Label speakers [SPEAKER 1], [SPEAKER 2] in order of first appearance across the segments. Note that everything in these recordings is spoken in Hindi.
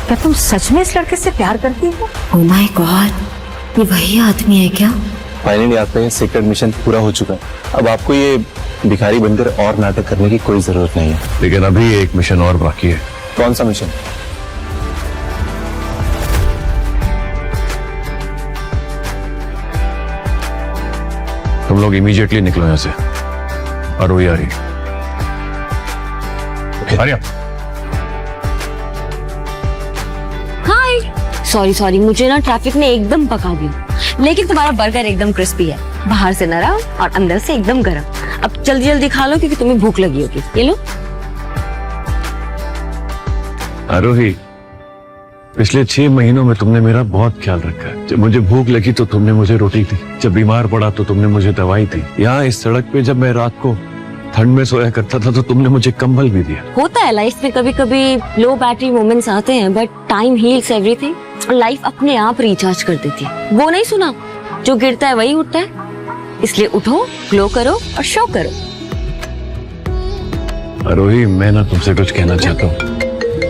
[SPEAKER 1] क्या तुम सच में इस लड़के से प्यार करती हो?
[SPEAKER 2] ओह माय गॉड, ये वही आदमी है क्या?
[SPEAKER 3] फाइनली आपका ये सीक्रेट मिशन पूरा हो चुका है। अब आपको ये भिखारी बनकर और नाटक करने की कोई जरूरत नहीं है।
[SPEAKER 4] लेकिन अभी एक मिशन और बाकी है।
[SPEAKER 3] कौन सा मिशन?
[SPEAKER 4] तुम लोग इमीडिएटली निकलो यहाँ से। आरोही आ रही। आर्या।
[SPEAKER 2] सॉरी, मुझे ना ट्रैफिक ने एकदम पका दिया, लेकिन तुम्हारा बर्गर एकदम क्रिस्पी है, बाहर से नरम और अंदर से एकदम गरम। अब जल्दी जल्दी खा लो क्योंकि तुम्हें भूख लगी होगी। ये लो।
[SPEAKER 4] आरोही, पिछले 6 महीनों में तुमने मेरा बहुत ख्याल रखा है। जब मुझे भूख लगी तो तुमने मुझे रोटी दी, जब बीमार पड़ा तो तुमने मुझे दवाई दी। यहाँ इस सड़क पे जब मैं रात को ठंड में सोया करता था तो तुमने मुझे कंबल भी दिया।
[SPEAKER 2] होता है लाइफ में, कभी कभी लो बैटरी मोमेंट्स आते हैं, but time heals everything. Life अपने आप रिचार्ज कर देती है। वो नहीं सुना, जो गिरता है वही उठता है। इसलिए उठो, ग्लो करो और शो करो।
[SPEAKER 4] आरोही, मैं ना तुमसे कुछ कहना चाहता हूँ।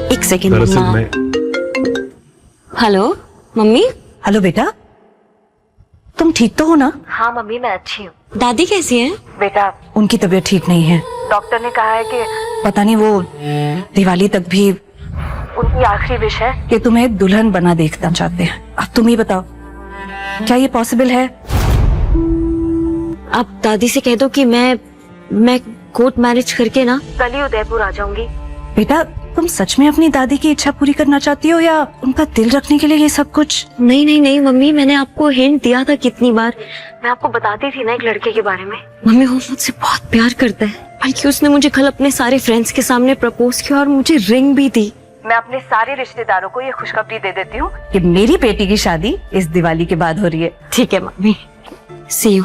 [SPEAKER 2] एक सेकेंड।
[SPEAKER 4] दरअसल मैं।
[SPEAKER 2] Hello mummy.
[SPEAKER 1] हेलो बेटा, तुम ठीक तो हो ना?
[SPEAKER 2] हाँ मम्मी, मैं अच्छी हूँ। दादी कैसी है?
[SPEAKER 1] बेटा, उनकी तबीयत ठीक नहीं है। डॉक्टर ने कहा है कि पता नहीं वो दिवाली तक भी, उनकी आखिरी विश है कि तुम्हें दुल्हन बना देखना चाहते हैं। अब तुम ही बताओ, क्या ये पॉसिबल है?
[SPEAKER 2] आप दादी से कह दो कि मैं कोर्ट मैरिज करके ना कल ही उदयपुर आ जाऊंगी।
[SPEAKER 1] बेटा, तुम सच में अपनी दादी की इच्छा पूरी करना चाहती हो या उनका दिल रखने के लिए ये सब कुछ?
[SPEAKER 2] नहीं मम्मी, मैंने आपको हिंट दिया था कितनी बार। मैं आपको बताती थी ना एक लड़के के बारे में। मम्मी, वो मुझसे बहुत प्यार करता है, बल्कि उसने मुझे कल अपने सारे फ्रेंड्स के सामने प्रपोज किया और मुझे रिंग भी दी।
[SPEAKER 1] मैं अपने सारे रिश्तेदारों को ये खुशखबरी दे देती हूँ कि मेरी बेटी की शादी इस दिवाली के बाद हो रही है।
[SPEAKER 2] ठीक है मम्मी, सी यू।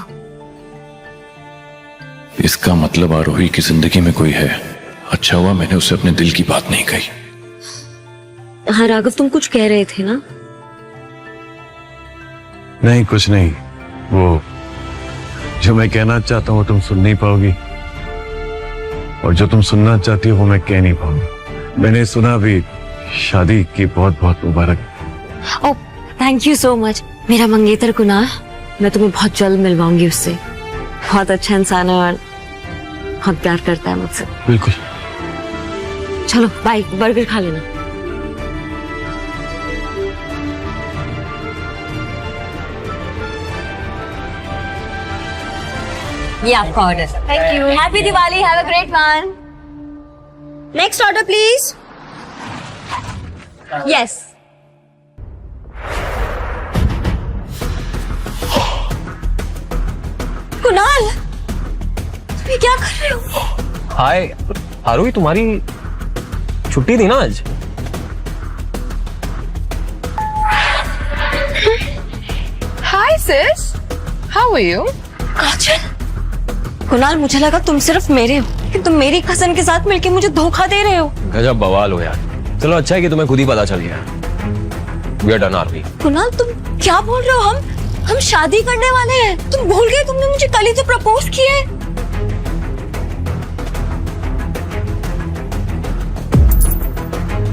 [SPEAKER 4] इसका मतलब आरोही की जिंदगी में कोई है। अच्छा हुआ मैंने उसे अपने दिल की बात नहीं कही।
[SPEAKER 2] हाँ राघव, तुम कुछ कह रहे थे ना?
[SPEAKER 4] नहीं, कुछ नहीं। वो जो मैं कहना चाहता हूँ तुम सुन नहीं पाओगी, और जो तुम सुनना चाहती हो वो मैं कह नहीं पाऊंगा। मैंने सुना भी, शादी की बहुत बहुत मुबारक।
[SPEAKER 2] ओह, थैंक यू सो मच। मेरा मंगेतर कुणाल, मैं तुम्हें बहुत जल्द मिलवाऊंगी उससे। बहुत अच्छा इंसान है और बहुत प्यार करता है मुझसे।
[SPEAKER 4] बिल्कुल।
[SPEAKER 2] चलो बाय, बर्गर खा लेना। ये आपका order. Thank you. Happy Diwali, have a great one. Next order please. Yes. Kunal, तुम ये क्या कर रहे हो?
[SPEAKER 5] हाय आरोही, तुम्हारी छुट्टी थी ना आज?
[SPEAKER 6] हाय सिस, हाउ आर यू?
[SPEAKER 2] काजल। कुणाल, मुझे लगा तुम सिर्फ मेरे हो, लेकिन तुम मेरी कजन के साथ मिलके मुझे धोखा दे रहे हो।
[SPEAKER 5] गजब बवाल हो यार। चलो अच्छा है कि तुम्हें खुद ही पता चल गया। We are done Aarvi.
[SPEAKER 2] Kunal, तुम क्या बोल रहे हो? हम शादी करने वाले हैं। तुम भूल गए, तुमने मुझे कल ही तो प्रपोज किया है।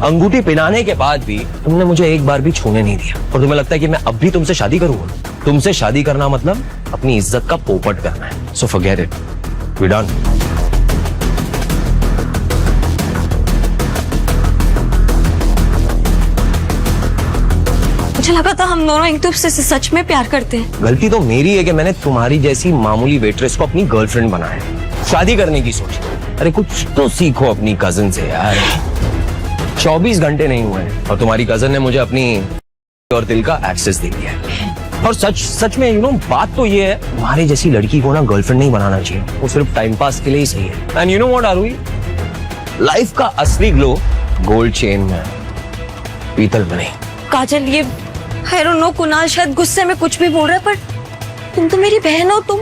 [SPEAKER 5] अंगूठी पहनाने के बाद भी तुमने मुझे एक बार भी छूने नहीं दिया, और तुम्हें लगता है कि मैं अब भी तुमसे शादी करूंगा? तुमसे शादी करना मतलब अपनी इज्जत का पोपट करना है। So forget it, we done.
[SPEAKER 2] मुझे लगा था हम दोनों एक दूसरे से सच में प्यार करते हैं।
[SPEAKER 5] गलती तो मेरी है कि मैंने तुम्हारी जैसी मामूली वेट्रेस को अपनी गर्लफ्रेंड बनाया, शादी करने की सोची। अरे कुछ तो सीखो अपनी कजन से यार। 24 घंटे नहीं हुए और तुम्हारी कजन ने मुझे अपनी और दिल का एक्सेस दे दिया है। और सच में यू नो, बात तो ये है, तुम्हारी जैसी लड़की को ना गर्लफ्रेंड नहीं बनाना चाहिए। वो सिर्फ टाइम पास के लिए ही सही है। And you know what Aarohi, life का असली ग्लो गोल्ड चेन में, पीतल में नहीं।
[SPEAKER 2] काजल, ये आई डोंट नो, कुणाल शायद गुस्से में कुछ भी बोल रहा है, पर तुम तो मेरी बहन हो। तुम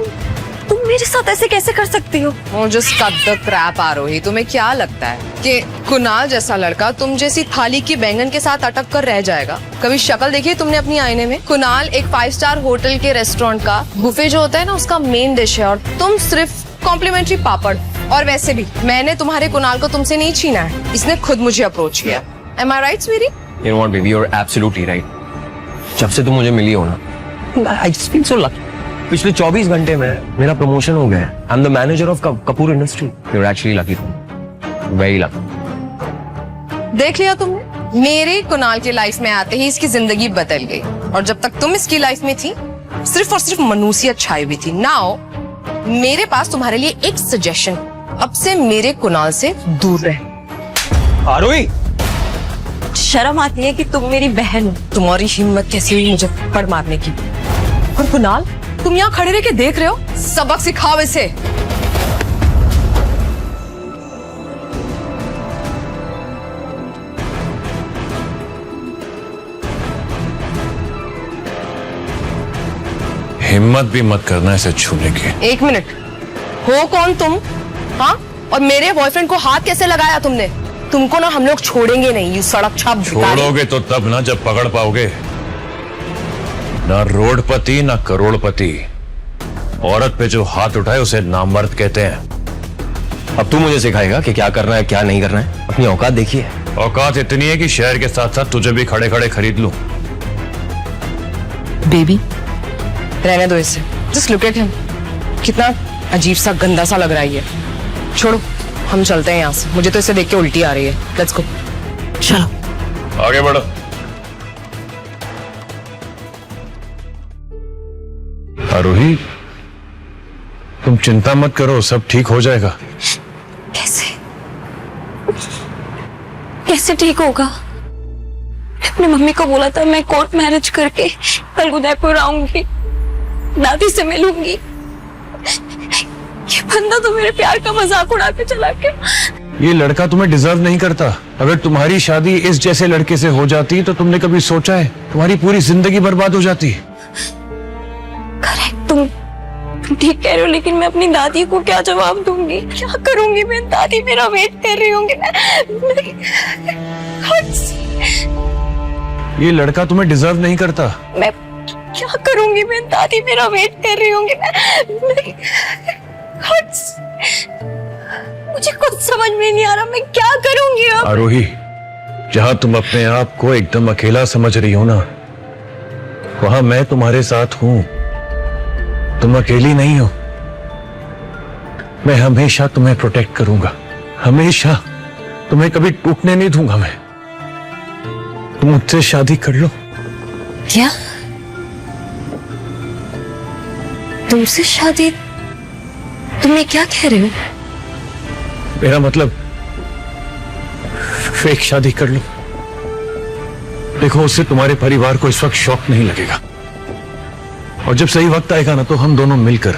[SPEAKER 2] मेरे साथ ऐसे कैसे कर सकती हो?
[SPEAKER 6] Oh, just cut the crap, आरोही। तुम्हें क्या लगता है कि कुणाल जैसा लड़का तुम जैसी थाली की बैंगन के साथ अटक कर रह जाएगा? कभी शक्ल देखी है तुमने अपनी आईने में? कुणाल एक 5 स्टार होटल के रेस्टोरेंट का बुफे जो होता है ना, उसका मेन डिश है, और तुम सिर्फ कॉम्प्लीमेंट्री पापड़। और वैसे भी मैंने तुम्हारे कुणाल को तुमसे नहीं छीना है, इसने खुद मुझे अप्रोच किया। Am I right, sweetie?
[SPEAKER 5] You know what, baby, you're absolutely right. जब से तुम मुझे मिली हो ना, I just feel so lucky. पिछले 24 घंटे में मेरा प्रमोशन हो गया है. I'm the manager of Kapoor Industry. You're actually lucky. Very lucky.
[SPEAKER 6] देख लिया तुमने, मेरे कुणाल की लाइफ में आते ही इसकी जिंदगी बदल गई, और जब तक तुम इसकी लाइफ में थी सिर्फ और सिर्फ मनुष्यत छाई हुई थी. नाउ मेरे पास तुम्हारे लिए एक सजेशन, अब से मेरे कुणाल से दूर रहे.
[SPEAKER 5] आरोही,
[SPEAKER 2] शर्म आती है कि तुम मेरी बहन हो.
[SPEAKER 6] तुम्हारी हिम्मत कैसी हुई मुझे पड़ मारने की? और कुणाल, तुम यहाँ खड़े रह के देख रहे हो? सबक सिखाओ इसे.
[SPEAKER 4] हिम्मत भी मत करना इसे छूने की.
[SPEAKER 6] एक मिनट, हो कौन तुम? हाँ, और मेरे बॉयफ्रेंड को हाथ कैसे लगाया तुमने? तुमको ना हम लोग छोड़ेंगे नहीं, ये सड़क छाप भिखारी.
[SPEAKER 4] छोड़ोगे तो तब ना जब पकड़ पाओगे. ना रोडपति ना करोड़पति, औरत पे जो हाथ उठाए उसे नामर्द कहते हैं.
[SPEAKER 5] अब तू मुझे सिखाएगा कि क्या करना है क्या नहीं करना है? अपनी औकात देखिए.
[SPEAKER 4] औकात इतनी है कि शहर के साथ साथ तुझे भी खड़े खड़े खरीद लूं.
[SPEAKER 6] बेबी, रहने दो इसे. जस्ट लुक एट हिम, कितना अजीब सा गंदा सा लग रहा है ये. छोड़ो, हम चलते हैं यहाँ से. मुझे तो इसे देख के उल्टी आ रही है. Let's go.
[SPEAKER 2] चलो
[SPEAKER 4] आगे बढ़ो. आरोही, तुम चिंता मत करो, सब ठीक हो जाएगा.
[SPEAKER 2] कैसे कैसे ठीक होगा? मैं अपनी मम्मी को बोला था मैं कोर्ट मैरिज करके कल उदयपुर आऊंगी, दादी से मिलूंगी. ये बंदा तो मेरे प्यार का मजाक उड़ा के चला गया.
[SPEAKER 4] ये लड़का तुम्हें डिजर्व नहीं करता. अगर तुम्हारी शादी इस जैसे लड़के से हो जाती तो तुमने कभी सोचा है तुम्हारी पूरी जिंदगी बर्बाद हो जाती.
[SPEAKER 2] करेक्ट, तुम ठीक कह रहे हो, लेकिन मैं अपनी दादी को क्या जवाब दूंगी? क्या करूंगी मैं? दादी मेरा वेट कर रही होंगी.
[SPEAKER 4] ये लड़का तुम्हें डिजर्व नहीं करता.
[SPEAKER 2] मैं क्या करूंगी मैं? दादी मेरा वेट कर रही होंगी. मुझे कुछ समझ में नहीं आ रहा, मैं क्या करूंगी अब?
[SPEAKER 4] आरोही, जहां तुम अपने आप को एकदम अकेला समझ रही हो ना, वहां मैं तुम्हारे साथ हूं. तुम अकेली नहीं हो. मैं हमेशा तुम्हें प्रोटेक्ट करूंगा, हमेशा. तुम्हें कभी टूटने नहीं दूंगा मैं. तुम मुझसे शादी कर लो.
[SPEAKER 2] क्या? तुमसे शादी? तुम ये क्या कह रहे हो?
[SPEAKER 4] मेरा मतलब फेक शादी कर लो. देखो, उससे तुम्हारे परिवार को इस वक्त शौक नहीं लगेगा, और जब सही वक्त आएगा ना तो हम दोनों मिलकर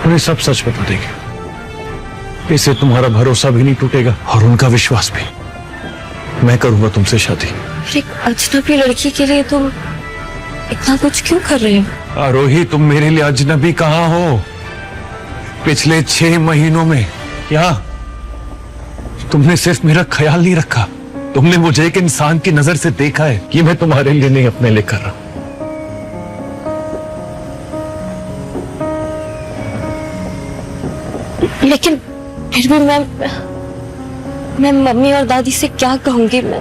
[SPEAKER 4] उन्हें सब सच बता देंगे. इससे तुम्हारा भरोसा भी नहीं टूटेगा और उनका विश्वास भी. मैं करूंगा तुमसे शादी.
[SPEAKER 2] एक अजनबी लड़की के लिए तुम इतना कुछ क्यों कर रहे हो?
[SPEAKER 4] आरोही, तुम मेरे लिए अजनबी कहां हो? पिछले 6 महीनों में क्या तुमने सिर्फ मेरा ख्याल नहीं रखा, तुमने मुझे एक इंसान की नजर से देखा है कि मैं तुम्हारे लिए नहीं अपने लिए कर रहा हूं.
[SPEAKER 2] लेकिन फिर भी मैं मम्मी और दादी से क्या कहूंगी? मैं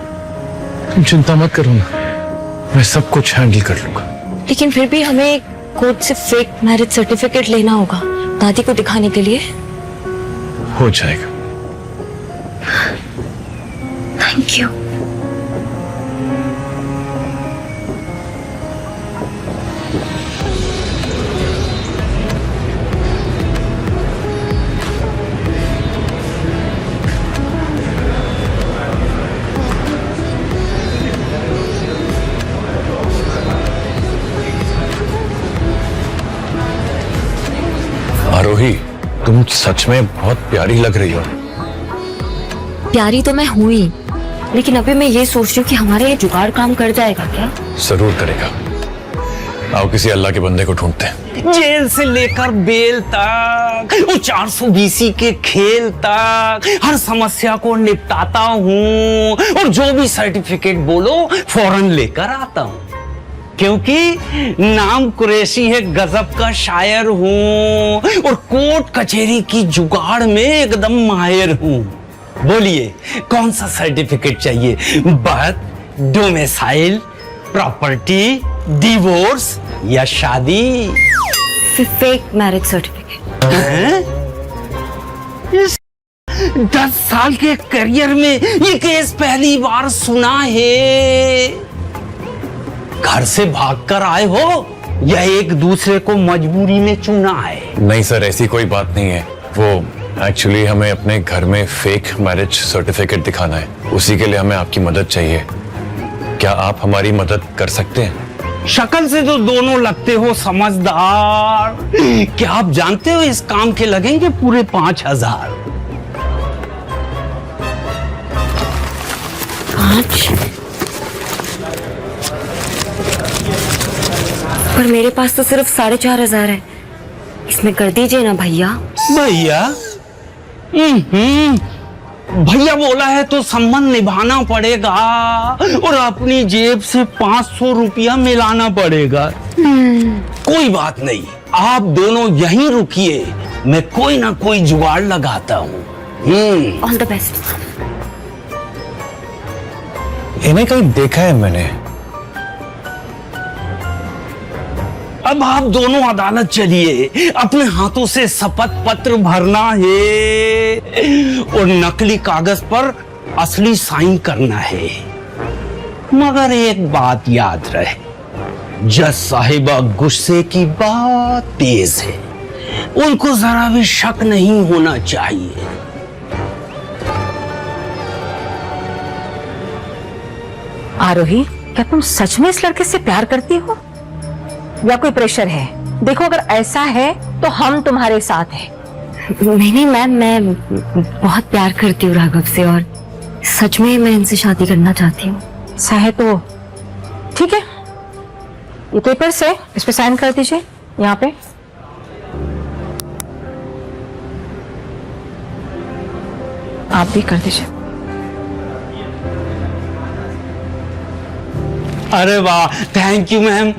[SPEAKER 4] तुम चिंता मत करो ना, मैं सब कुछ हैंडल कर लूंगा.
[SPEAKER 2] लेकिन फिर भी हमें कोर्ट से फेक मैरिज सर्टिफिकेट लेना होगा दादी को दिखाने के लिए.
[SPEAKER 4] हो जाएगा.
[SPEAKER 2] Thank you.
[SPEAKER 4] आरोही, तुम सच में बहुत प्यारी लग रही हो.
[SPEAKER 2] प्यारी तो मैं हुई, लेकिन अभी मैं ये सोच रही हूँ कि हमारे ये जुगाड़ काम कर जाएगा क्या?
[SPEAKER 4] जरूर करेगा. आओ किसी अल्लाह के बंदे को ढूंढते हैं.
[SPEAKER 7] जेल से लेकर बेल तक, वो 420 के खेल तक हर समस्या को निपटाता हूँ, और जो भी सर्टिफिकेट बोलो फौरन लेकर आता हूँ, क्योंकि नाम कुरैशी है, गजब का शायर हूँ, और कोर्ट कचहरी की जुगाड़ में एकदम माहिर हूँ. बोलिए कौन सा सर्टिफिकेट चाहिए? बर्थ, डोमिसाइल, प्रॉपर्टी, डिवोर्स या शादी?
[SPEAKER 2] Fake marriage certificate.
[SPEAKER 7] हैं? इस 10 साल के करियर में ये केस पहली बार सुना है। घर से भागकर आए हो या एक दूसरे को मजबूरी में चुना है?
[SPEAKER 4] नहीं सर, ऐसी कोई बात नहीं है। वो एक्चुअली हमें अपने घर में फेक मैरिज सर्टिफिकेट दिखाना है, उसी के लिए हमें आपकी मदद चाहिए। क्या आप हमारी मदद कर सकते हैं?
[SPEAKER 7] शक्ल से तो दोनों लगते हो समझदार। क्या आप जानते हो इस काम के लगेंगे पूरे 5,000?
[SPEAKER 2] 5? पर मेरे पास तो सिर्फ 4,500 है, इसमें कर दीजिए ना भैया।
[SPEAKER 7] भैया? भैया बोला है तो संबंध निभाना पड़ेगा और अपनी जेब से 500 रुपया मिलाना पड़ेगा। कोई बात नहीं, आप दोनों यहीं रुकिए, मैं कोई ना कोई जुगाड़ लगाता हूँ।
[SPEAKER 2] All the best.
[SPEAKER 4] इन्हें कहीं देखा है मैंने।
[SPEAKER 7] अब आप दोनों अदालत चलिए, अपने हाथों से शपथ पत्र भरना है और नकली कागज पर असली साइन करना है। मगर एक बात याद रहे, जज साहिबा गुस्से की बात तेज है, उनको जरा भी शक नहीं होना चाहिए।
[SPEAKER 1] आरोही, क्या तुम सच में इस लड़के से प्यार करती हो या कोई प्रेशर है? देखो, अगर ऐसा है तो हम तुम्हारे साथ हैं।
[SPEAKER 2] नहीं मैम, मैं बहुत प्यार करती हूँ राघव से और सच में मैं इनसे शादी करना चाहती हूँ।
[SPEAKER 1] ऐसा है तो ठीक है, ये पेपर्स है, इस पे साइन कर दीजिए यहाँ पे। आप भी कर दीजिए।
[SPEAKER 7] अरे वाह, थैंक यू मैम।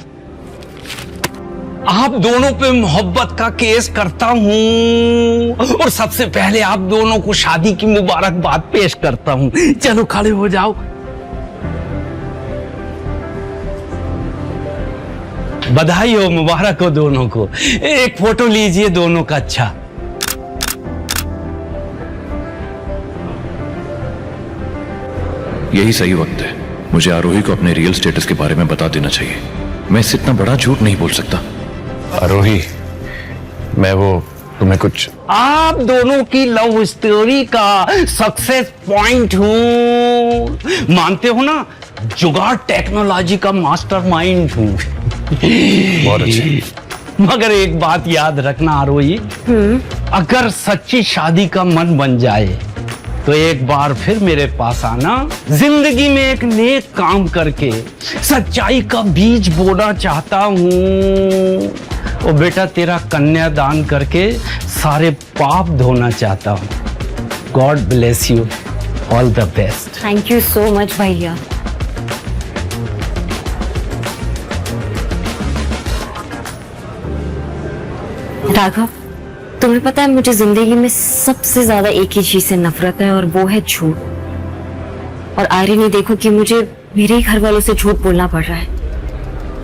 [SPEAKER 7] आप दोनों पे मोहब्बत का केस करता हूं और सबसे पहले आप दोनों को शादी की मुबारकबाद पेश करता हूं। चलो खड़े हो जाओ। बधाई हो, मुबारक हो दोनों को। एक फोटो लीजिए दोनों का। अच्छा,
[SPEAKER 8] यही सही वक्त है। मुझे आरोही को अपने रियल स्टेटस के बारे में बता देना चाहिए। मैं इससे इतना बड़ा झूठ नहीं बोल सकता।
[SPEAKER 4] आरोही, मैं वो तुम्हें कुछ
[SPEAKER 7] आप दोनों की लव स्टोरी का सक्सेस पॉइंट हूं। मानते हो ना, जुगाड़ टेक्नोलॉजी का मास्टरमाइंड हूं।
[SPEAKER 4] बहुत अच्छे।
[SPEAKER 7] मगर एक बात याद रखना आरोही, अगर सच्ची शादी का मन बन जाए तो एक बार फिर मेरे पास आना। जिंदगी में एक नेक काम करके सच्चाई का बीज बोना चाहता हूँ और बेटा तेरा कन्यादान करके सारे पाप धोना चाहता हूँ। God bless you, all the best.
[SPEAKER 2] Thank you so much भैया। राघव, तुम्हें पता है मुझे जिंदगी में सबसे ज्यादा एक ही चीज से नफरत है और वो है झूठ। और आयरनी देखो कि मुझे मेरे ही घर वालों से झूठ बोलना पड़ रहा है।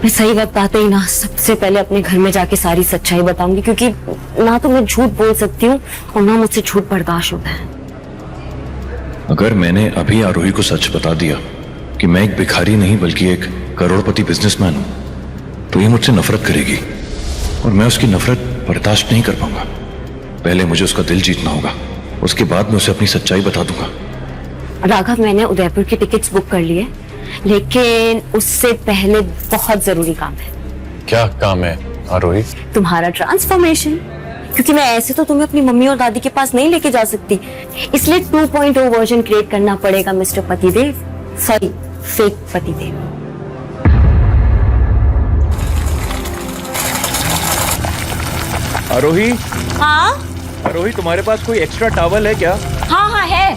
[SPEAKER 2] मैं सही वक्त आते ही ना सबसे पहले अपने घर में जाके सारी सच्चाई बताऊंगी, क्योंकि ना तो मैं झूठ बोल सकती हूँ और ना मुझसे झूठ बर्दाश्त होता है।
[SPEAKER 8] अगर मैंने अभी आरोही को सच बता दिया कि मैं एक भिखारी नहीं बल्कि एक करोड़पति बिजनेसमैन हूं, तो ये मुझसे नफरत करेगी और मैं उसकी नफरत बर्दाश्त नहीं कर पाऊंगा। पहले मुझे उसका दिल जीतना होगा, उसके बाद मैं उसे अपनी सच्चाई बता दूंगा।
[SPEAKER 2] राघव, मैंने उदयपुर की टिकट्स बुक कर लिए, लेकिन उससे पहले बहुत जरूरी काम है।
[SPEAKER 4] क्या काम है आरोही?
[SPEAKER 2] तुम्हारा ट्रांसफॉर्मेशन। क्योंकि मैं ऐसे तो तुम्हें अपनी मम्मी और दादी के पास नहीं लेके जा सकती, इसलिए 2.0 वर्जन क्रिएट करना पड़ेगा मिस्टर पतिदेव। सॉरी, फेक पतिदेव।
[SPEAKER 3] आरोही,
[SPEAKER 2] हाँ
[SPEAKER 3] आरोही, तुम्हारे पास कोई एक्स्ट्रा टॉवल है क्या?
[SPEAKER 2] हाँ हाँ है।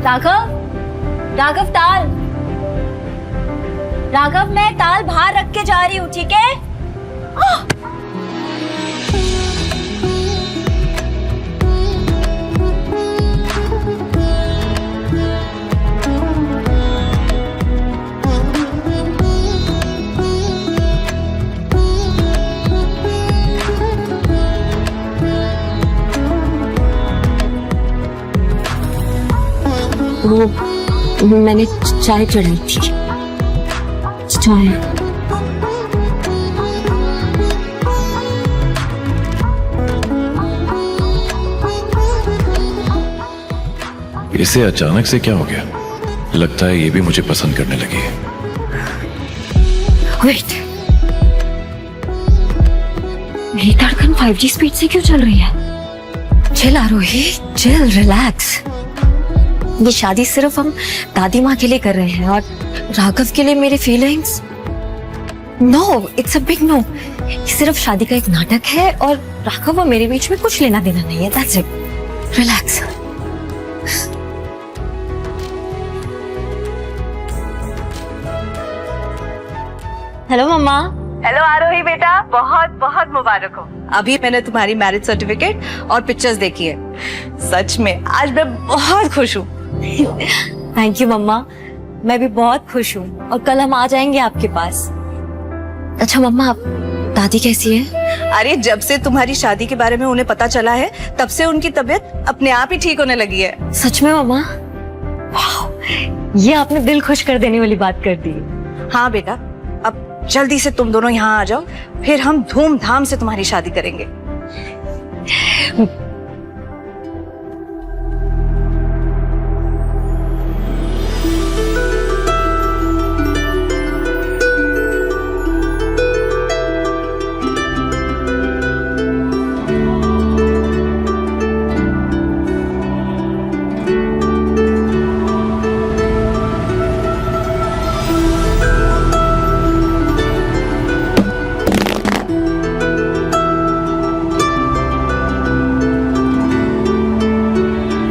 [SPEAKER 2] राघव, राघव ताल, राघव मैं ताल बाहर रख के जा रही हूँ, ठीक है? वो मैंने चाय चढ़ाई थी। चाय।
[SPEAKER 8] इसे अचानक से क्या हो गया? लगता है ये भी मुझे पसंद करने लगी है।
[SPEAKER 2] वेट, मेरी धड़कन 5G स्पीड से क्यों चल रही है? चिल आरोही, चिल, रिलैक्स। ये शादी सिर्फ हम दादी माँ के लिए कर रहे हैं और राघव के लिए मेरे feelings, no, it's a big no. सिर्फ शादी का एक नाटक है और राघव और मेरे बीच में कुछ लेना देना नहीं है। That's it, relax. Hello mamma.
[SPEAKER 1] Hello Aarohi बेटा, बहुत बहुत मुबारक हो। अभी मैंने तुम्हारी मैरिज सर्टिफिकेट और पिक्चर्स देखी है। सच में आज मैं बहुत खुश हूँ।
[SPEAKER 2] थैंक यू मम्मा, मैं भी बहुत खुश हूँ और कल हम आ जाएंगे आपके पास। अच्छा मम्मा, दादी कैसी है?
[SPEAKER 1] अरे जब से तुम्हारी शादी के बारे में उन्हें पता चला है तब से उनकी तबीयत अपने आप ही ठीक होने लगी है।
[SPEAKER 2] सच में मम्मा? वाह, ये आपने दिल खुश कर देने वाली बात कर दी।
[SPEAKER 1] हाँ बेटा, अब जल्दी से तुम दोनों यहाँ आ जाओ, फिर हम धूमधाम से तुम्हारी शादी करेंगे।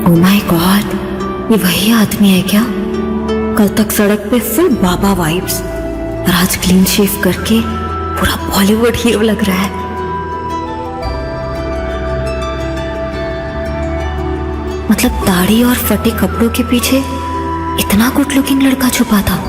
[SPEAKER 2] ओह माय गॉड, ये वही आदमी है क्या? कल तक सड़क पे फुल बाबा वाइब्स और आज क्लीन शेव करके पूरा बॉलीवुड हीरो लग रहा है। मतलब दाढ़ी और फटे कपड़ों के पीछे इतना गुड लुकिंग लड़का छुपा था।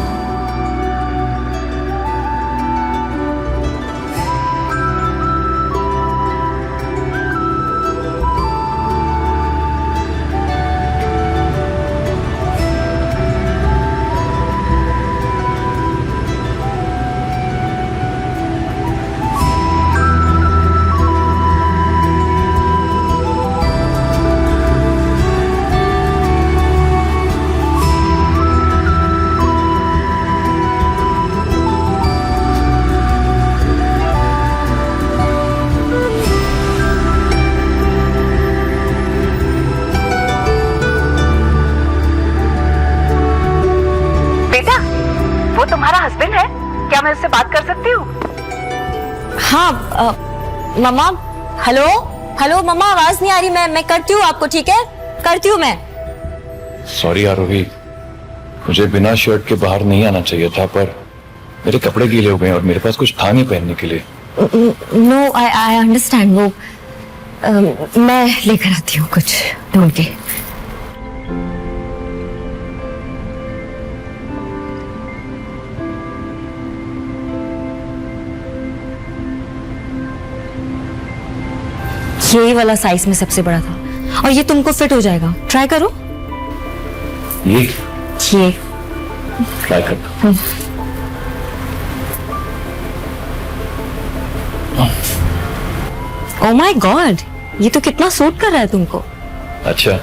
[SPEAKER 1] वो तुम्हारा हस्बैंड है क्या? मैं उससे बात कर सकती हूँ?
[SPEAKER 2] हाँ मम्मा, हेलो हेलो मम्मा, आवाज नहीं आ रही। मैं करती हूँ आपको, ठीक है? करती हूँ मैं।
[SPEAKER 8] सॉरी आरोही, मुझे बिना शर्ट के बाहर नहीं आना चाहिए था, पर मेरे कपड़े गीले हो गए और मेरे पास कुछ था नहीं पहनने के लिए।
[SPEAKER 2] No, I understand. वो मैं लेकर आती हूँ कुछ ढूंढ के। यही वाला साइज में सबसे बड़ा था और ये तुमको फिट हो जाएगा। ट्राई करो।
[SPEAKER 8] ये ट्राई करता हूं।
[SPEAKER 2] ओह माय गॉड, ये तो कितना सूट कर रहा है तुमको।
[SPEAKER 8] अच्छा,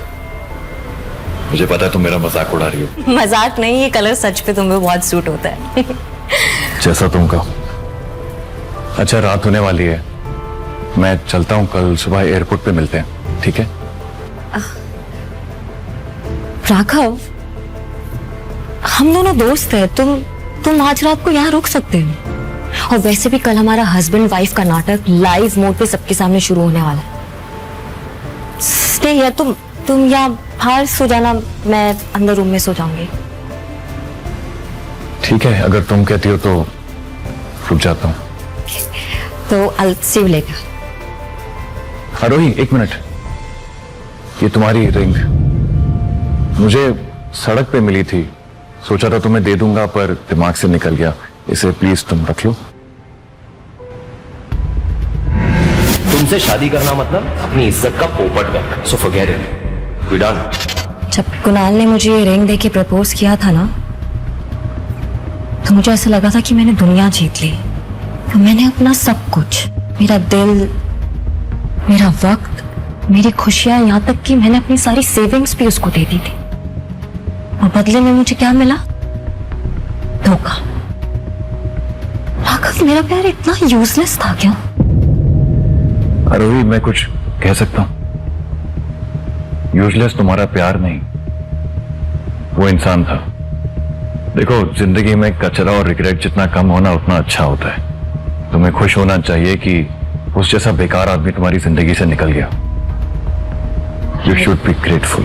[SPEAKER 8] मुझे पता है तुम मेरा मजाक उड़ा रही हो।
[SPEAKER 2] मजाक नहीं, ये कलर सच पे तुम्हें बहुत सूट होता है।
[SPEAKER 8] जैसा तुम कहो। अच्छा, रात होने वाली है, मैं चलता हूँ। कल सुबह एयरपोर्ट पे मिलते हैं, ठीक है?
[SPEAKER 2] राघव, हम दोनों दोस्त हैं। तुम आज रात को यहाँ रुक सकते हो। और वैसे भी कल हमारा हस्बैंड वाइफ का नाटक लाइव मोड पे सबके सामने शुरू होने वाला है। स्टे हियर, तुम यहाँ बाहर सो जाना, मैं अंदर रूम में सो जाऊंगी।
[SPEAKER 8] ठीक है, अगर तुम कहती हो तो रुक जाता हूँ।
[SPEAKER 2] तो I'll see you later।
[SPEAKER 8] आरोही, एक मिनट। ये तुम्हारी रिंग मुझे सड़क पे मिली थी, सोचा था तुम्हें दे दूंगा पर दिमाग से निकल गया। इसे प्लीज तुम रख लो।
[SPEAKER 5] तुमसे शादी करना मतलब अपनी इज्जत का पोपट करना। So forget it, we done.
[SPEAKER 2] जब कुणाल ने मुझे ये रिंग देके प्रपोज किया था ना, तो मुझे ऐसा लगा था कि मैंने दुनिया जीत ली। तो मैंने अपना सब कुछ, मेरा दिल, मेरा वक्त, मेरी खुशियां, यहाँ तक कि मैंने अपनी सारी सेविंग्स भी उसको दे दी थी। और बदले में मुझे क्या मिला? धोखा। राघव, मेरा प्यार इतना यूजलेस था क्या?
[SPEAKER 8] आरोही, मैं कुछ कह सकता हूं? यूजलेस तुम्हारा प्यार नहीं, वो इंसान था। देखो, जिंदगी में कचरा और रिग्रेट जितना कम होना उतना अच्छा होता है। तुम्हें खुश होना चाहिए कि उस जैसा बेकार आदमी तुम्हारी जिंदगी से निकल गया। You should be grateful.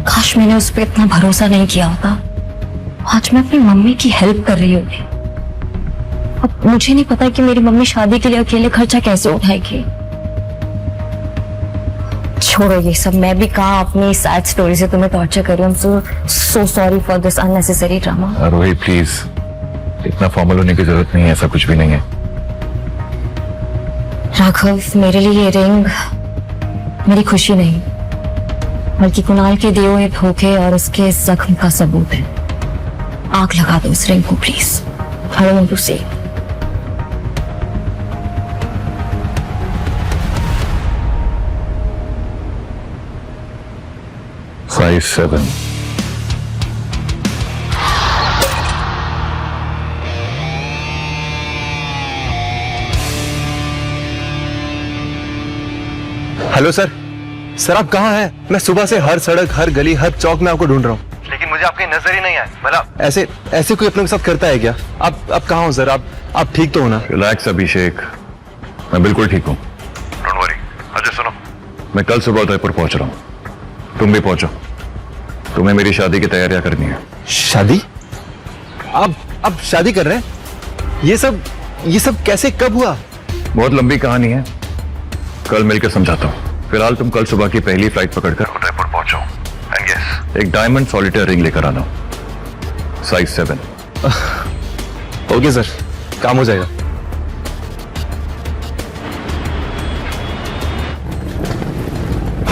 [SPEAKER 2] काश मैंने उस पर इतना भरोसा नहीं किया होता। आज मैं अपनी मम्मी की हेल्प कर रही होती। अब मुझे नहीं पता कि मेरी मम्मी शादी के लिए अकेले खर्चा कैसे उठाएगी। छोड़ो ये सब, मैं भी कहाँ अपनी सैड स्टोरी से तुम्हें टॉर्चर कर रही हूँ। So sorry for this unnecessary drama.
[SPEAKER 8] Aarohi please, इतना फॉर्मल होने की जरूरत नहीं है, ऐसा कुछ भी नहीं है।
[SPEAKER 2] राघव, मेरे लिए ये रिंग मेरी खुशी नहीं, बल्कि कुणाल के दिए हुए धोखे और उसके जख्म का सबूत है। आग लगा दो उस रिंग को please. I don't want to see.
[SPEAKER 8] Size 7.
[SPEAKER 3] Hello sir. Sir आप कहाँ हैं? मैं सुबह से हर सड़क, हर गली, हर चौक में आपको ढूंढ रहा हूँ, लेकिन मुझे आपकी नजर ही नहीं आए। मतलब ऐसे कोई अपने के साथ करता है क्या? आप कहाँ हो सर? आप ठीक तो हो ना?
[SPEAKER 8] रिलैक्स अभिषेक, मैं बिल्कुल ठीक हूँ। Don't worry. अजय सुनो, मैं कल सुबह उदयपुर पहुंच रहा हूँ, तुम भी पहुंचो। तुम्हें मेरी शादी की तैयारियां करनी है।
[SPEAKER 3] शादी? आप शादी कर रहे हैं? ये सब कैसे, कब हुआ?
[SPEAKER 8] बहुत लंबी कहानी है, कल मिलकर समझाता हूँ। फिलहाल तुम कल सुबह की पहली फ्लाइट पकड़कर उदयपुर पहुंचो। एंड यस, एक डायमंड सॉलिटेयर रिंग लेकर आना, साइज 7।
[SPEAKER 3] ओके सर, काम हो जाएगा।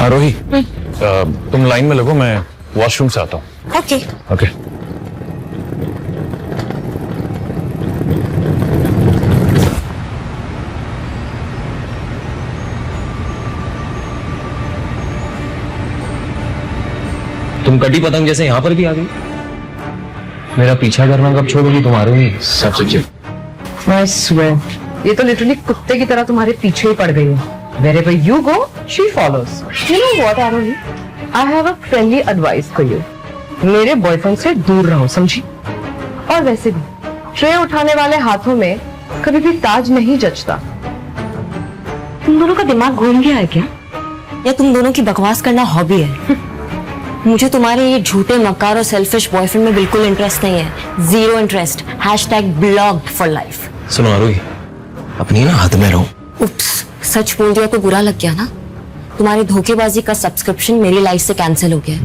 [SPEAKER 8] आरोही, तुम लाइन में लगो, मैं वॉशरूम से आता हूँ।
[SPEAKER 2] ओके।
[SPEAKER 8] ओके।
[SPEAKER 5] तुम कटी पतंग जैसे यहाँ पर भी आ गई। मेरा पीछा करना कब छोड़ोगी तुम्हारे? ही सबसे
[SPEAKER 6] I swear, ये तो लिटरली कुत्ते की तरह तुम्हारे पीछे ही पड़ गई है। Wherever you go, she follows. You know what, Arohi? I have a friendly advice for you. मेरे बॉयफ्रेंड से दूर रहो, समझी? और वैसे भी ट्रे उठाने वाले हाथों में कभी भी ताज नहीं जचता।
[SPEAKER 2] तुम दोनों का दिमाग घूम गया है क्या? या तुम दोनों की बकवास करना हॉबी है? मुझे तुम्हारे ये झूठे, मक्कार और सेल्फिश बॉयफ्रेंड में बिल्कुल इंटरेस्ट नहीं है। Zero interest. #blocked for life।
[SPEAKER 5] सुनो आरोही, अपनी ना हद में रहो।
[SPEAKER 2] उप्स, सच बोल दिया तो बुरा लग गया ना? तुम्हारी धोखेबाजी का सब्सक्रिप्शन मेरी लाइफ से कैंसिल हो गया।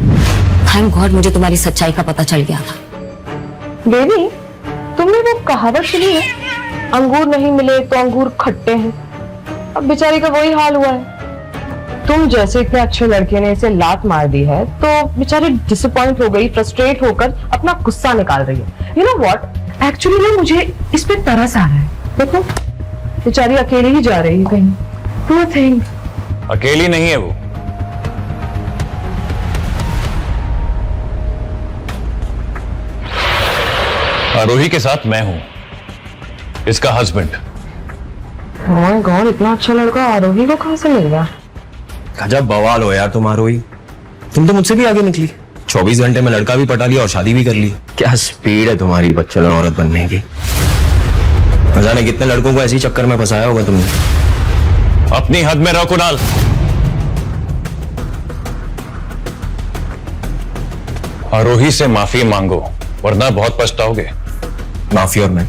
[SPEAKER 2] थैंक गॉड मुझे तुम्हारी सच्चाई का पता चल गया था।
[SPEAKER 6] बेबी, तुमने वो कहावत सुनी है, अंगूर नहीं मिले तो अंगूर खट्टे हैं। अब बेचारी का वही हाल हुआ है। तुम जैसे इतने अच्छे लड़के ने इसे लात मार दी है तो बेचारी डिसअपॉइंट हो गई, फ्रस्ट्रेट होकर अपना गुस्सा निकाल रही है। यू नो व्हाट, एक्चुअली ना मुझे इस पे तरस आ रहा है। देखो, बेचारी अकेली ही जा रही है कहीं। Poor thing.
[SPEAKER 8] अकेली नहीं है वो, आरोही के साथ मैं हूं, इसका हस्बैंड।
[SPEAKER 6] माय गॉड, इतना अच्छा लड़का आरोही को कहां से मिल गया?
[SPEAKER 5] गजब बवाल हो यार तुम आरोही। तुम तो मुझसे भी आगे निकली। 24 घंटे में लड़का भी पटा लिया और शादी भी कर ली। क्या स्पीड है तुम्हारी बच्चन औरत बनने की। न जाने कितने लड़कों को ऐसी चक्कर में फंसाया होगा तुमने।
[SPEAKER 8] अपनी हद में रहो कुणाल। आरोही से माफी मांगो वरना बहुत पछताओगे।
[SPEAKER 5] माफी और मैं,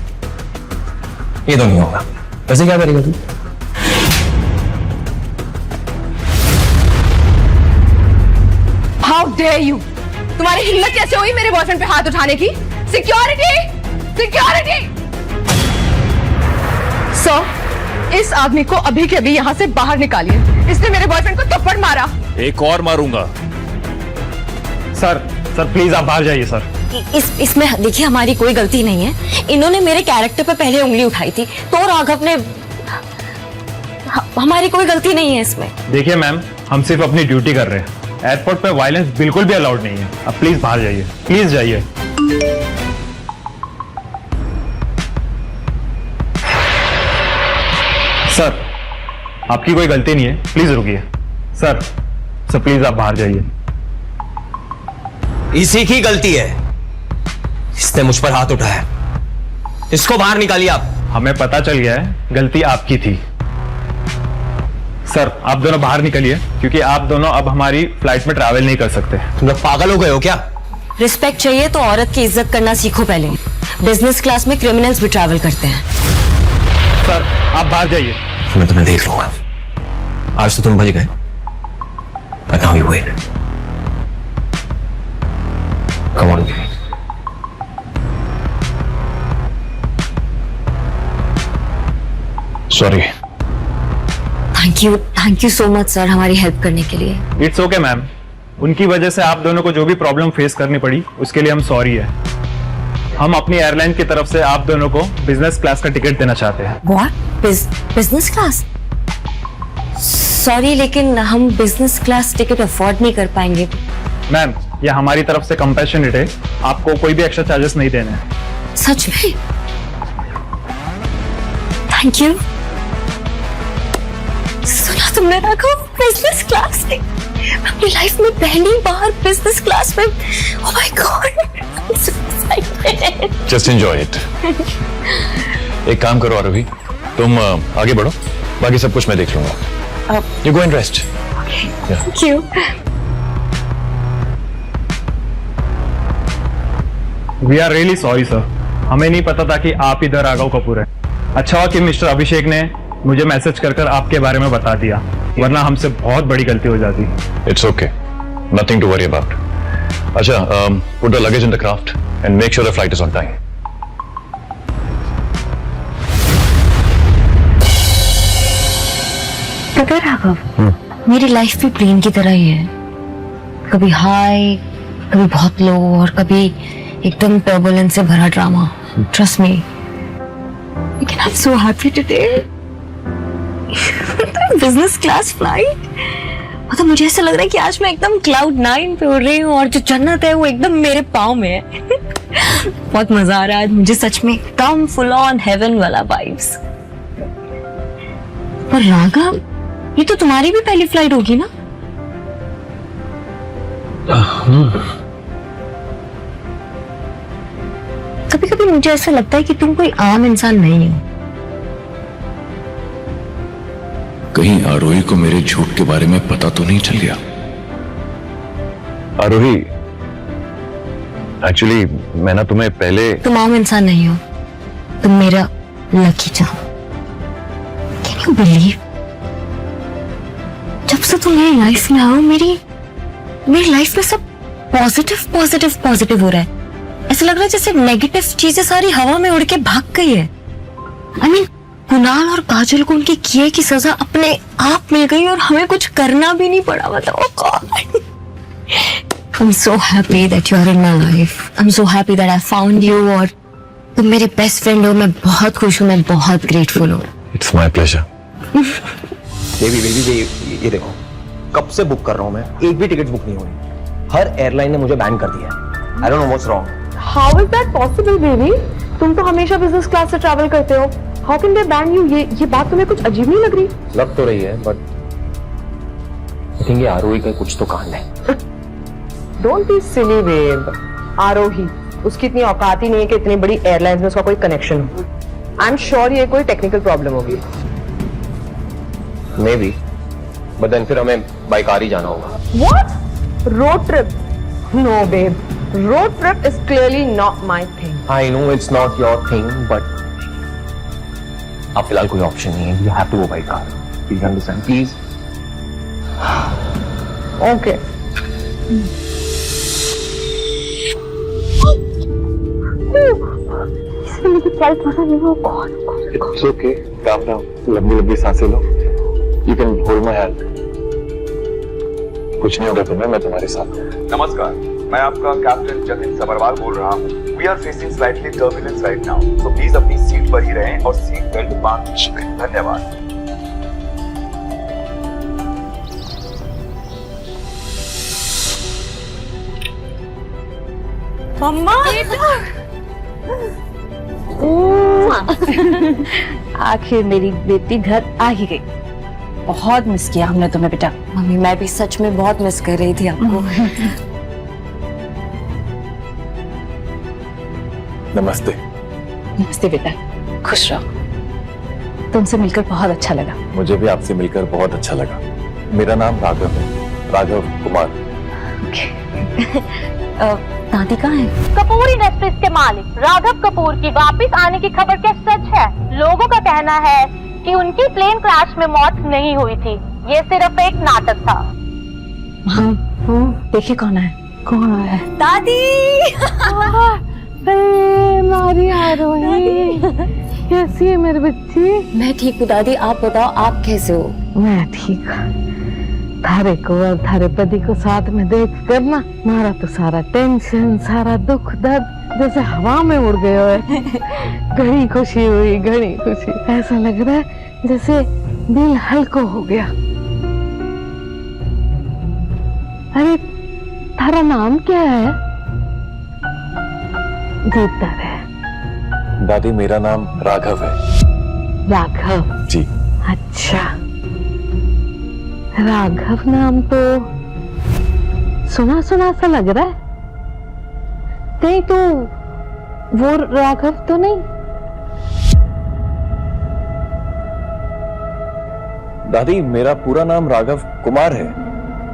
[SPEAKER 5] ये तो नहीं होगा। वैसे क्या करेगा तू?
[SPEAKER 6] How dare you? तुम्हारी हिम्मत कैसे हुई मेरे बॉयफ्रेंड पे हाथ उठाने की? सिक्योरिटी! सिक्योरिटी! सर, इस आदमी को अभी के अभी यहाँ से बाहर निकालिए। इसने मेरे बॉयफ्रेंड को थप्पड़ मारा।
[SPEAKER 8] एक और मारूंगा।
[SPEAKER 9] सर सर प्लीज आप बाहर जाइए सर।
[SPEAKER 2] इसमें देखिए हमारी कोई गलती नहीं है। इन्होंने मेरे कैरेक्टर पे पहले उंगली उठाई थी तो राघव ने, हमारी कोई गलती नहीं है इसमें।
[SPEAKER 9] देखिए मैम, हम सिर्फ अपनी ड्यूटी कर रहे हैं। एयरपोर्ट पे वायलेंस बिल्कुल भी अलाउड नहीं है। आप प्लीज बाहर जाइए, प्लीज जाइए। सर आपकी कोई गलती नहीं है, प्लीज रुकिए। सर सर प्लीज आप बाहर जाइए।
[SPEAKER 5] इसी की गलती है, इसने मुझ पर हाथ उठाया। इसको बाहर निकालिए आप।
[SPEAKER 9] हमें पता चल गया है गलती आपकी थी। सर आप दोनों बाहर निकलिए, क्योंकि आप दोनों अब हमारी फ्लाइट में ट्रैवल नहीं कर सकते।
[SPEAKER 5] तुम लोग पागल हो गए हो क्या?
[SPEAKER 2] रिस्पेक्ट चाहिए तो औरत की इज्जत करना सीखो पहले। बिजनेस क्लास में क्रिमिनल्स भी ट्रैवल करते हैं।
[SPEAKER 9] सर आप बाहर जाइए।
[SPEAKER 5] मैं तुम्हें देख लूंगा। आज तो तुम बच गए, but now you wait. Come on.
[SPEAKER 8] Sorry.
[SPEAKER 2] Thank you so much sir हमारी हेल्प करने के लिए।
[SPEAKER 9] इट्स ओके मैम, उनकी वजह से आप दोनों को जो भी प्रॉब्लम फेस करनी पड़ी उसके लिए हम सॉरी है। हम अपनी एयरलाइन की तरफ से आप दोनों को बिजनेस क्लास का टिकट देना चाहते हैं।
[SPEAKER 2] व्हाट? Business class? सॉरी लेकिन हम बिजनेस क्लास टिकट अफोर्ड नहीं कर पाएंगे।
[SPEAKER 9] मैम ये हमारी तरफ से कंपैशनेट है, आपको कोई भी एक्स्ट्रा चार्जेस नहीं देने हैं।
[SPEAKER 2] सच में? Thank you. सुना तुमने राघव, बिजनेस क्लास में अपनी लाइफ में पहली बार बिजनेस क्लास में। Oh my God,
[SPEAKER 8] just enjoy it. एक काम करो आरोही, तुम आगे बढ़ो, बाकी सब कुछ मैं देख लूंगा। You go and rest.
[SPEAKER 2] Thank you.
[SPEAKER 9] We are really sorry sir, हमें नहीं पता था कि आप इधर राघव कपूर है। अच्छा हुआ कि मिस्टर अभिषेक ने मुझे मैसेज कर आपके बारे में बता दिया, वरना हमसे बहुत बड़ी गलती हो जाती।
[SPEAKER 8] It's okay, nothing to worry about. अच्छा, put the luggage in the craft and make sure the flight is on time.
[SPEAKER 2] पता राघव, मेरी लाइफ भी प्लेन की तरह ही है। कभी हाई, कभी बहुत लो और कभी एकदम टर्बुलेंस से भरा ड्रामा। Trust me. लेकिन I am so happy today. Business class flight, मतलब मुझे ऐसा लग रहा है कि आज मैं एकदम क्लाउड 9 पे उड़ रही हूँ और जो जन्नत है वो एकदम मेरे पाँव में है। बहुत मजा आ रहा है आज मुझे, सच में एकदम फुल ऑन हेवन वाला वाइब्स। पर राघव, ये तो तुम्हारी भी पहली फ्लाइट होगी ना? कभी कभी मुझे ऐसा लगता है कि तुम कोई आम इंसान नहीं हो।
[SPEAKER 8] कहीं आरोही को मेरे झूठ के बारे में पता तो नहीं चल गया?
[SPEAKER 4] आरोही, एक्चुअली मैं ना तुम्हें पहले।
[SPEAKER 2] तुम आम इंसान नहीं हो, तुम मेरा lucky charm. Can you believe, जब से तुम मेरी लाइफ में आओ मेरी लाइफ में सब पॉजिटिव पॉजिटिव पॉजिटिव हो रहा है। ऐसा लग रहा है जैसे नेगेटिव चीजें सारी हवा में उड़ के भाग गई है। आई मीन कुणाल और काजल को उनके किए की सजा अपने आप मिल गई और हमें कुछ करना भी नहीं पड़ा। बताओ। I'm so happy that you are in my life. I'm so happy that I found you और तुम मेरे बेस्ट फ्रेंड हो। मैं बहुत खुश हूँ, मैं बहुत ग्रेटफुल हूँ।
[SPEAKER 8] It's my pleasure.
[SPEAKER 5] बेबी ये देखो, कब से बुक कर रहा हूँ मैं, एक भी टिकट बुक नहीं हो रही। हर एयरलाइन ने मुझे बैन कर दिया है। I don't know what's wrong.
[SPEAKER 6] How is that possible, baby? तुम तो हमेशा बिजनेस क्लास से ट्रैवल करते हो। How can they ban you? ये बात तुम्हें कुछ अजीब नहीं लग रही?
[SPEAKER 5] लग तो रही है, बट आई थिंक ये आरोही का कुछ तो कांड है।
[SPEAKER 6] Don't be silly, babe. आरोही, उसकी इतनी औकात ही नहीं है कि इतनी बड़ी एयरलाइंस में उसका कोई कनेक्शन हो। I'm sure ये कोई टेक्निकल प्रॉब्लम होगी।
[SPEAKER 5] मे बी, बट देन फिर हमें बाई कार ही जाना होगा।
[SPEAKER 6] What? Road trip? No, babe. Road trip is clearly not my thing.
[SPEAKER 5] I know it's not your thing, but अब फिलहाल कोई ऑप्शन नहीं है। You have to go by car. Please understand, please.
[SPEAKER 6] Okay.
[SPEAKER 3] It's okay. Calm down. लंबी सांसें लो. You can hold my hand. कुछ नहीं होगा तुम्हें, मैं तुम्हारे साथ हूँ।
[SPEAKER 10] नमस्कार, मैं आपका कैप्टन जतिन सबरवाल बोल रहा हूँ। We are facing slightly turbulence right now, so please अपनी सीट पर ही रहें और सीट बेल्ट बांध लीजिए। धन्यवाद।
[SPEAKER 1] मम्मा आखिर मेरी बेटी घर आ ही गई। बहुत मिस किया हमने तुम्हें बेटा।
[SPEAKER 2] मम्मी मैं भी सच में बहुत मिस कर रही थी आपको।
[SPEAKER 3] नमस्ते।
[SPEAKER 1] नमस्ते बेटा, खुश रहो। तुमसे मिलकर बहुत अच्छा लगा।
[SPEAKER 3] मुझे भी आपसे मिलकर बहुत अच्छा लगा। मेरा नाम राघव है, राघव कुमार।
[SPEAKER 2] दादी कहाँ है?
[SPEAKER 11] कपूर इंडस्ट्रीज के मालिक राघव कपूर की वापस आने की खबर क्या सच है? लोगों का कहना है कि उनकी प्लेन क्रैश में मौत नहीं हुई थी, ये सिर्फ एक नाटक था।
[SPEAKER 1] देखिए कौन है। कौन है?
[SPEAKER 2] दादी।
[SPEAKER 11] मारी आरोही, कैसी है मेरी बच्ची?
[SPEAKER 2] मैं ठीक हूँ दादी, आप बताओ आप कैसे हो?
[SPEAKER 11] मैं ठीक हूँ। थारे को और थारे पति को साथ में देख कर ना मारा तो सारा टेंशन, सारा दुख दर्द जैसे हवा में उड़ गए हुए। घनी खुशी हुई, घनी खुशी। ऐसा लग रहा है जैसे दिल हल्का हो गया। अरे थारा नाम क्या है? जीता रहे।
[SPEAKER 3] दादी मेरा नाम राघव है।
[SPEAKER 11] राघव
[SPEAKER 3] जी।
[SPEAKER 11] अच्छा, राघव नाम तो सुना सुना सा लग रहा है। कहीं तो वो राघव तो नहीं?
[SPEAKER 3] दादी मेरा पूरा नाम राघव कुमार है।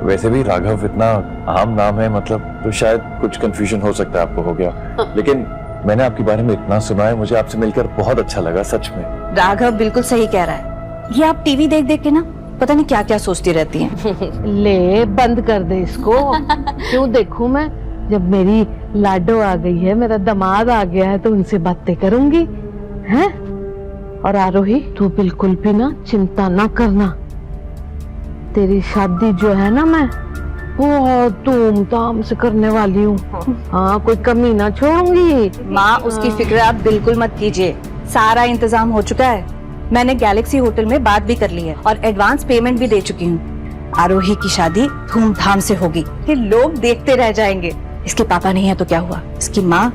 [SPEAKER 3] वैसे भी राघव इतना आम नाम है, मतलब तो शायद कुछ कंफ्यूजन हो सकता है, आपको हो गया। लेकिन मैंने आपके बारे में इतना सुना है, मुझे आपसे मिलकर बहुत अच्छा लगा सच में।
[SPEAKER 1] राघव बिल्कुल सही कह रहा है। ये आप टीवी देख देख के ना पता नहीं क्या क्या सोचती रहती हैं।
[SPEAKER 11] ले बंद कर दे इसको। क्यों देखूं मैं? जब मेरी लाडो आ गई है, मेरा दामाद आ गया है, तो उनसे बातें करूंगी हैं? और आरोही तू बिल्कुल भी ना चिंता ना करना। तेरी शादी जो है ना मैं बहुत धूमधाम से करने वाली हूँ। हाँ, कोई कमी ना छोड़ूंगी।
[SPEAKER 1] माँ उसकी फिक्र आप बिल्कुल मत कीजिए, सारा इंतजाम हो चुका है। मैंने गैलेक्सी होटल में बात भी कर ली है और एडवांस पेमेंट भी दे चुकी हूँ। आरोही की शादी धूमधाम से होगी, फिर लोग देखते रह जाएंगे। इसके पापा नहीं है तो क्या हुआ, इसकी माँ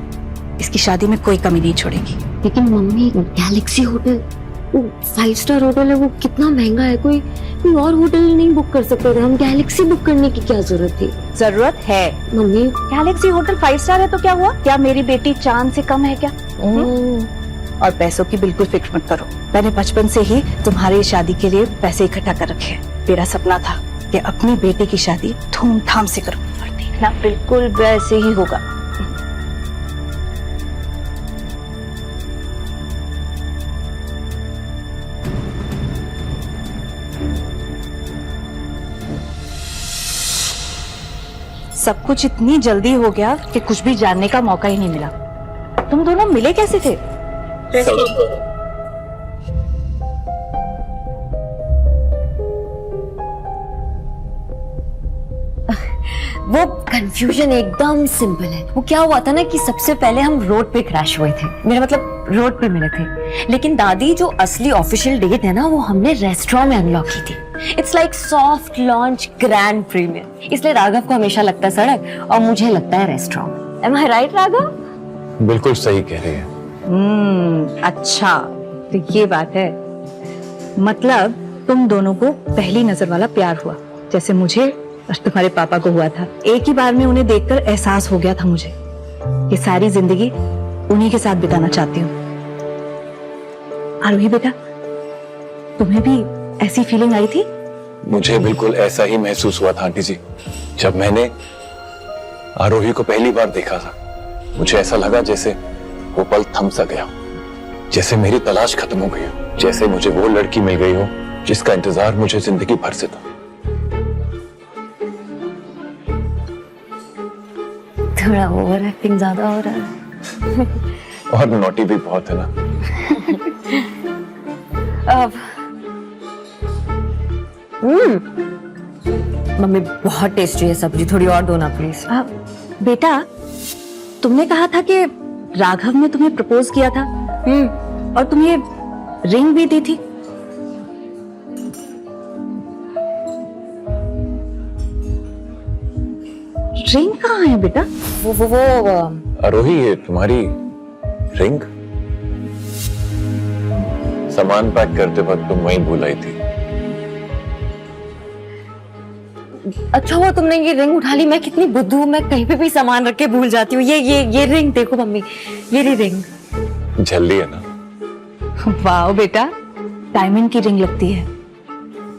[SPEAKER 1] इसकी शादी में कोई कमी नहीं छोड़ेगी।
[SPEAKER 2] लेकिन mummy Galaxy hotel 5 star hotel है, वो कितना महंगा है। कोई और होटल नहीं बुक कर सकते थे हम? गैलेक्सी बुक करने की क्या जरूरत थी?
[SPEAKER 1] जरूरत है
[SPEAKER 2] मम्मी।
[SPEAKER 1] गैलेक्सी होटल 5 स्टार है तो क्या हुआ? क्या मेरी बेटी चांद से कम है क्या? और पैसों की बिल्कुल फिक्र मत करो। मैंने बचपन से ही तुम्हारी शादी के लिए पैसे इकट्ठा कर रखे हैं। मेरा सपना था कि अपनी बेटे की शादी धूमधाम से करूं, और देखना बिल्कुल वैसे ही होगा। सब कुछ इतनी जल्दी हो गया कि कुछ भी जानने का मौका ही नहीं मिला। तुम दोनों मिले कैसे थे?
[SPEAKER 2] वो कंफ्यूजन एकदम सिंपल है। वो क्या हुआ था ना कि सबसे पहले हम रोड पे क्रैश हुए थे, मेरा मतलब रोड पे मिले थे। लेकिन दादी जो असली ऑफिशियल डेट है ना वो हमने रेस्टोरेंट में अनलॉक की थी। It's like soft launch grand premiere. इसलिए राघव को हमेशा लगता है सड़क और मुझे लगता है रेस्टोरेंट। एम आई राइट राघव?
[SPEAKER 3] बिल्कुल सही कह रही है।
[SPEAKER 1] अच्छा तो ये बात है, मतलब तुम दोनों को पहली नजर वाला प्यार हुआ, जैसे मुझे और तुम्हारे पापा को हुआ था। एक ही बार में उन्हें देखकर एहसास हो गया था मुझे कि सारी जिंदगी उन्हीं के साथ बिताना चाहती हूँ। आरोही बेटा, तुम्हें भी ऐसी फीलिंग आई थी?
[SPEAKER 3] मुझे बिल्कुल ऐसा ही महसूस हुआ था आंटी जी। जब मैंने आरोही को पहली बार देखा था, मुझे ऐसा लगा जैसे वो पल थम सा गया, जैसे मेरी तलाश खत्म हो गई हो, जैसे मुझे वो लड़की मिल गई हो जिसका इंतजार मुझे जिंदगी भर से था।
[SPEAKER 2] थोड़ा ओवर एक्टिंग ज्यादा हो रहा है।
[SPEAKER 3] और नोटी भी बहुत है ना।
[SPEAKER 2] मम्मी बहुत टेस्टी है सब्जी, थोड़ी और दो ना प्लीज।
[SPEAKER 1] बेटा, तुमने कहा था कि राघव ने तुम्हें प्रपोज किया था और तुम्हें रिंग भी दी थी। रिंग कहाँ है बेटा?
[SPEAKER 2] वो
[SPEAKER 8] आरोही, ये तुम्हारी रिंग सामान पैक करते वक्त तुम वहीं भूल आई थी।
[SPEAKER 2] अच्छा हुआ तुमने ये रिंग उठा ली। मैं कितनी बुद्धू हूँ, मैं कहीं पे भी सामान रख के भूल जाती हूँ। ये रिंग देखो मम्मी, मेरी रिंग।
[SPEAKER 8] झल्ली है ना?
[SPEAKER 1] वाह बेटा, डायमंड की रिंग लगती है।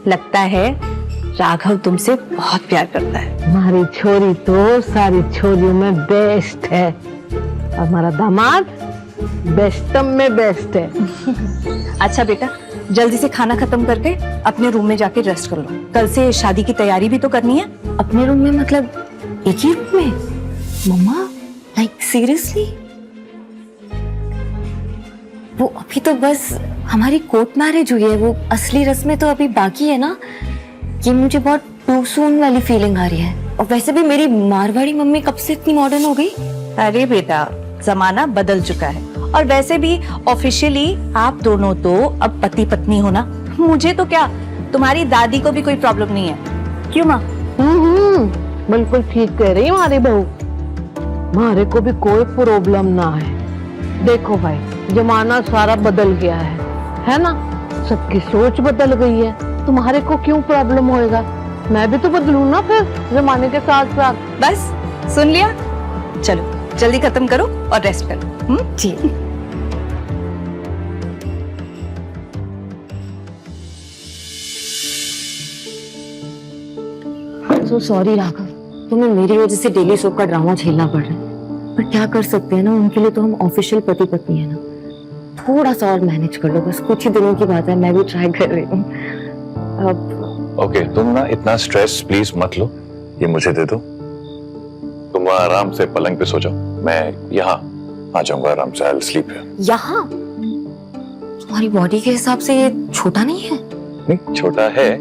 [SPEAKER 1] लगता है राघव तुमसे बहुत प्यार करता है।
[SPEAKER 11] हमारी छोरी तो सारी छोरियों में बेस्ट है, और हमारा दामाद बेस्टम में बेस्ट है।
[SPEAKER 1] अच्छा बेटा, जल्दी से खाना खत्म करके अपने रूम में जाके रेस्ट कर लो। कल से शादी की तैयारी भी तो करनी है।
[SPEAKER 2] अपने रूम में मतलब एक ही रूम में? मम्मा, लाइक सीरियसली? वो अभी तो बस हमारी कोर्ट मैरिज हुई है, वो असली रस्में तो अभी बाकी है ना। ये मुझे बहुत टू सून वाली फीलिंग आ रही है। और वैसे भी मेरी मारवाड़ी मम्मी कब से इतनी मॉडर्न हो गई?
[SPEAKER 1] अरे बेटा, जमाना बदल चुका है। और वैसे भी ऑफिशियली आप दोनों तो अब पति पत्नी हो ना। मुझे तो क्या, तुम्हारी दादी को भी कोई प्रॉब्लम नहीं है। क्यों माँ?
[SPEAKER 11] बिल्कुल ठीक कह रही हमारी बहू। हमारे को भी कोई प्रॉब्लम ना है। देखो भाई, जमाना सारा बदल गया है ना? सबकी सोच बदल गई है। तुम्हारे को क्यों प्रॉब्लम होएगा? मैं भी तो बदलूं ना फिर जमाने के साथ साथ।
[SPEAKER 1] बस सुन लिया। चलो जल्दी खत्म करो और रेस्ट करो।
[SPEAKER 2] जी। So sorry राघव, तुम्हें मेरी वजह से डेली सोप का ड्रामा झेलना पड़ रहा है। पर क्या कर सकते हैं ना, उनके लिए तो हम ऑफिशियल पति पत्नी है ना। थोड़ा सा और मैनेज कर लो, बस कुछ ही दिनों की बात है। मैं भी ट्राई कर रही हूँ अब।
[SPEAKER 8] ओके, तुम ना इतना स्ट्रेस प्लीज मत लो, ये मुझे दे दो। तुम आराम से पलंग पे सो जाओ, मैं यहाँ आ जाऊंगा आराम से। I will sleep here.
[SPEAKER 2] यहाँ? तुम्हारी बॉडी के हिसाब से ये छोटा नहीं है?
[SPEAKER 8] नहीं, छोटा है,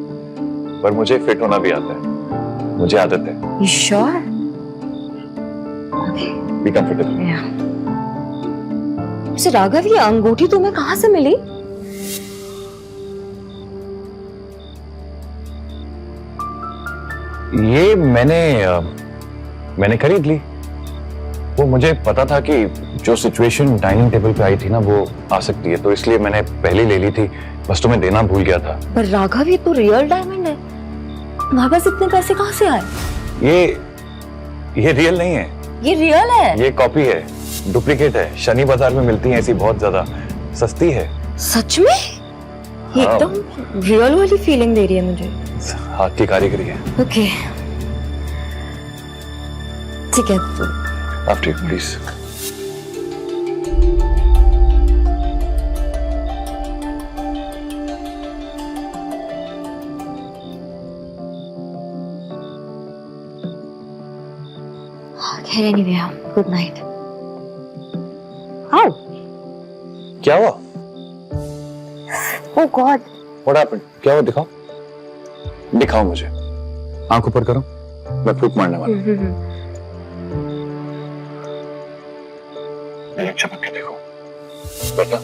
[SPEAKER 8] पर मुझे फिट होना भी आता है, मुझे आदत है।
[SPEAKER 2] You sure?
[SPEAKER 8] Be comfortable.
[SPEAKER 2] वैसे राघव, ये अंगूठी तुम्हें कहाँ से मिली?
[SPEAKER 8] ये मैंने खरीद ली। वो मुझे पता था कि जो सिचुएशन डाइनिंग टेबल पे आई थी ना, वो आ सकती है, तो इसलिए मैंने पहले ले ली थी। बस तुम्हें देना भूल गया था।
[SPEAKER 2] पर राघव, ये तो रियल डायमंड है। तुम्हारे पास इतने पैसे कहाँ से आए?
[SPEAKER 8] ये रियल नहीं है।
[SPEAKER 2] ये रियल है?
[SPEAKER 8] ये कॉपी है, डुप्लीकेट है। शनि बाजार में मिलती है ऐसी, बहुत ज्यादा सस्ती है।
[SPEAKER 2] सच में? ये एकदम रियल वाली फीलिंग दे रही है मुझे।
[SPEAKER 8] हाथ की कारीगरी है।
[SPEAKER 2] ओके, ठीक है। तो
[SPEAKER 8] after you please.
[SPEAKER 2] Anyway, good night.
[SPEAKER 11] आओ।
[SPEAKER 8] क्या हुआ?
[SPEAKER 2] ओह गॉड,
[SPEAKER 8] व्हाट हैपेंड? क्या हुआ? दिखाओ, दिखाओ मुझे। आंख ऊपर करो, मैं फूंक मारने वाला हूं। चमक के देखो। बेटा,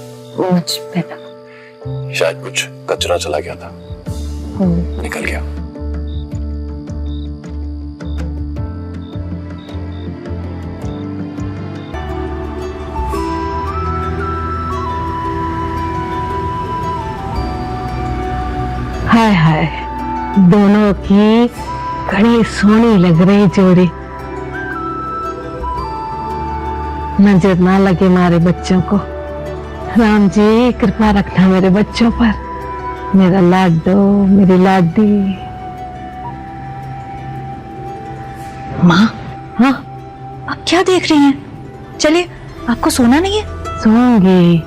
[SPEAKER 2] मच बेटर।
[SPEAKER 8] शायद कुछ कचरा चला गया था, निकल गया।
[SPEAKER 11] हाय हाय, दोनों की घड़ी सोनी लग रही जोड़ी। नजर ना लगे हमारे बच्चों को। राम जी कृपा रखना मेरे बच्चों पर। मेरा लाडो, मेरी लाडी।
[SPEAKER 1] माँ,
[SPEAKER 11] हाँ,
[SPEAKER 1] आप क्या देख रही हैं? चलिए, आपको सोना नहीं है?
[SPEAKER 11] सोऊंगी।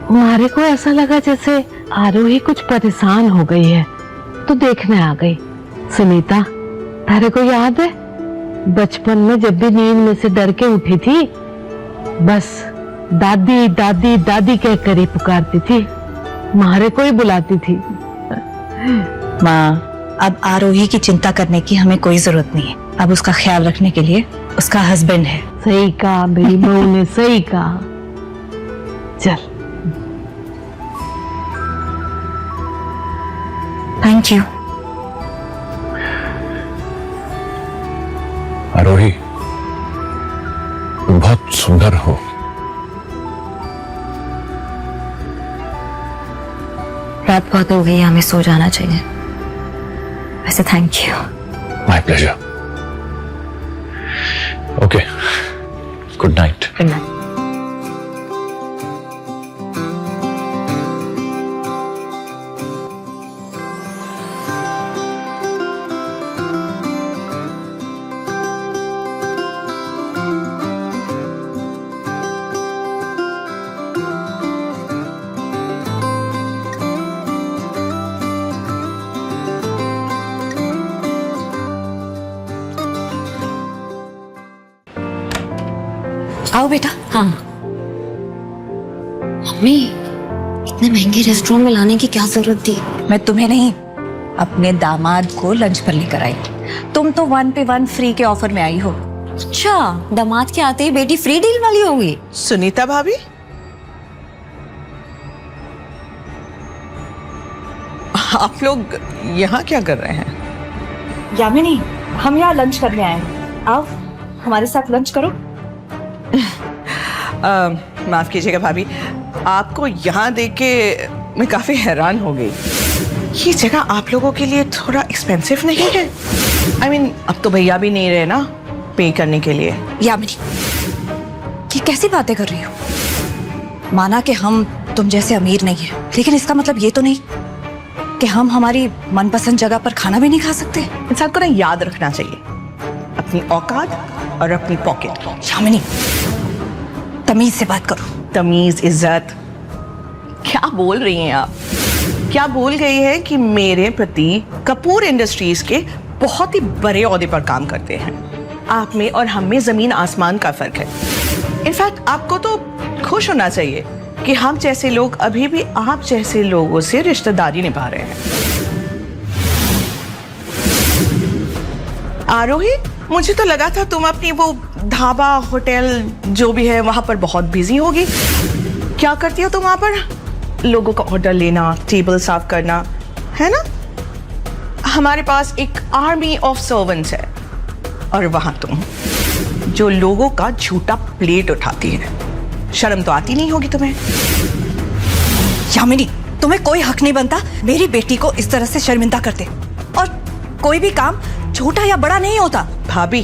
[SPEAKER 11] हमारे को ऐसा लगा जैसे आरोही कुछ परेशान हो गई है, तो देखने आ गई। सुनीता, तारे को याद है बचपन में जब भी नींद में से डर के उठी थी, बस दादी दादी दादी कह कर ही पुकारती थी, मारे को ही बुलाती थी।
[SPEAKER 1] माँ, अब आरोही की चिंता करने की हमें कोई जरूरत नहीं है। अब उसका ख्याल रखने के लिए उसका हस्बैंड है।
[SPEAKER 11] सही कहा मेरी बहू ने, सही कहा। चल
[SPEAKER 1] थैंक यू।
[SPEAKER 4] आरोही, तुम बहुत सुंदर हो।
[SPEAKER 2] रात बहुत हो गई है, हमें सो जाना चाहिए। वैसे thank you.
[SPEAKER 4] My pleasure. Okay, good night.
[SPEAKER 2] Good night.
[SPEAKER 1] आओ बेटा।
[SPEAKER 2] हाँ मम्मी, इतने महंगे रेस्टोरेंट में लाने की क्या जरूरत थी?
[SPEAKER 1] मैं तुम्हें नहीं, अपने दामाद को लंच पर लेकर आई। तुम तो 1 पे 1 फ्री के ऑफर में आई हो।
[SPEAKER 2] अच्छा, दामाद के आते ही बेटी फ्री डील वाली होगी।
[SPEAKER 12] सुनीता भाभी, आप लोग यहाँ क्या कर रहे हैं?
[SPEAKER 1] यामिनी, हम यहाँ लंच करने आए हैं। आओ हमारे साथ लंच करो।
[SPEAKER 12] माफ कीजिएगा भाभी, आपको यहाँ देख के मैं काफी हैरान हो गई। ये जगह आप लोगों के लिए थोड़ा एक्सपेंसिव नहीं है? I mean, अब तो भैया भी नहीं रहे ना पे करने के लिए।
[SPEAKER 1] यामिनी, ये कैसी बातें कर रही हो? माना कि हम तुम जैसे अमीर नहीं है, लेकिन इसका मतलब ये तो नहीं कि हम हमारी मनपसंद जगह पर खाना भी नहीं खा सकते।
[SPEAKER 12] इंसान को ना याद रखना चाहिए अपनी औकात और अपनी पॉकेट।
[SPEAKER 1] यामिनी, तमीज से बात करो।
[SPEAKER 12] तमीज, इज्जत, क्या बोल रही हैं आप? क्या बोल गई है कि मेरे प्रति कपूर इंडस्ट्रीज के बहुत ही बड़े ओहदे पर काम करते हैं। आप में और हम में जमीन आसमान का फर्क है। इनफैक्ट आपको तो खुश होना चाहिए कि हम जैसे लोग अभी भी आप जैसे लोगों से रिश्तेदारी निभा रहे हैं। आरोही, मुझे तो लगा था तुम अपनी वो ढाबा होटल जो भी है वहां पर बहुत बिजी होगी। क्या करती हो तुम वहां पर? लोगों का ऑर्डर लेना, टेबल साफ करना, है ना? हमारे पास एक आर्मी ऑफ सर्वेंट्स है और वहां तुम जो लोगों का झूठा प्लेट उठाती है। शर्म तो आती नहीं होगी तुम्हें?
[SPEAKER 1] यामिनी, तुम्हें कोई हक नहीं बनता मेरी बेटी को इस तरह से शर्मिंदा करते। और कोई भी काम छोटा या बड़ा नहीं होता।
[SPEAKER 12] भाभी,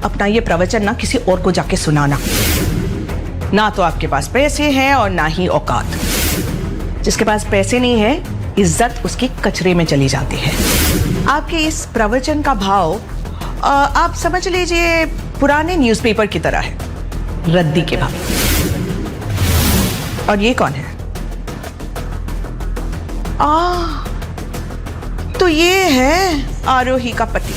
[SPEAKER 12] अपना ये प्रवचन ना किसी और को जाके सुनाना। ना तो आपके पास पैसे हैं और ना ही औकात। जिसके पास पैसे नहीं है, इज्जत उसकी कचरे में चली जाती है। आपके इस प्रवचन का भाव आप समझ लीजिए पुराने न्यूज़पेपर की तरह है, रद्दी के भाव। और ये कौन है? तो ये है आरोही का पति।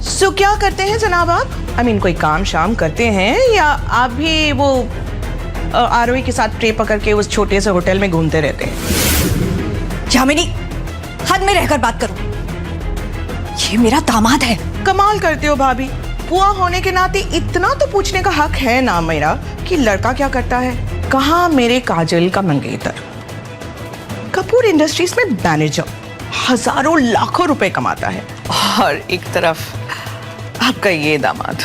[SPEAKER 12] सो क्या करते हैं जनाब आप? I mean, कोई काम शाम करते हैं या आप भी वो आरोही के साथ ट्रे पकड़ के उस छोटे से होटल में घूमते रहते हैं?
[SPEAKER 1] यामिनी, हद में रहकर बात करो। ये मेरा दामाद है।
[SPEAKER 12] कमाल करते हो भाभी। बुआ होने के नाते इतना तो पूछने का हक है ना मेरा कि लड़का क्या करता है। कहाँ मेरे काजल का मंगेतर कपूर इंडस्ट्रीज में मैनेजर हजारों लाखों रुपए कमाता है, और एक तरफ आपका ये दामाद।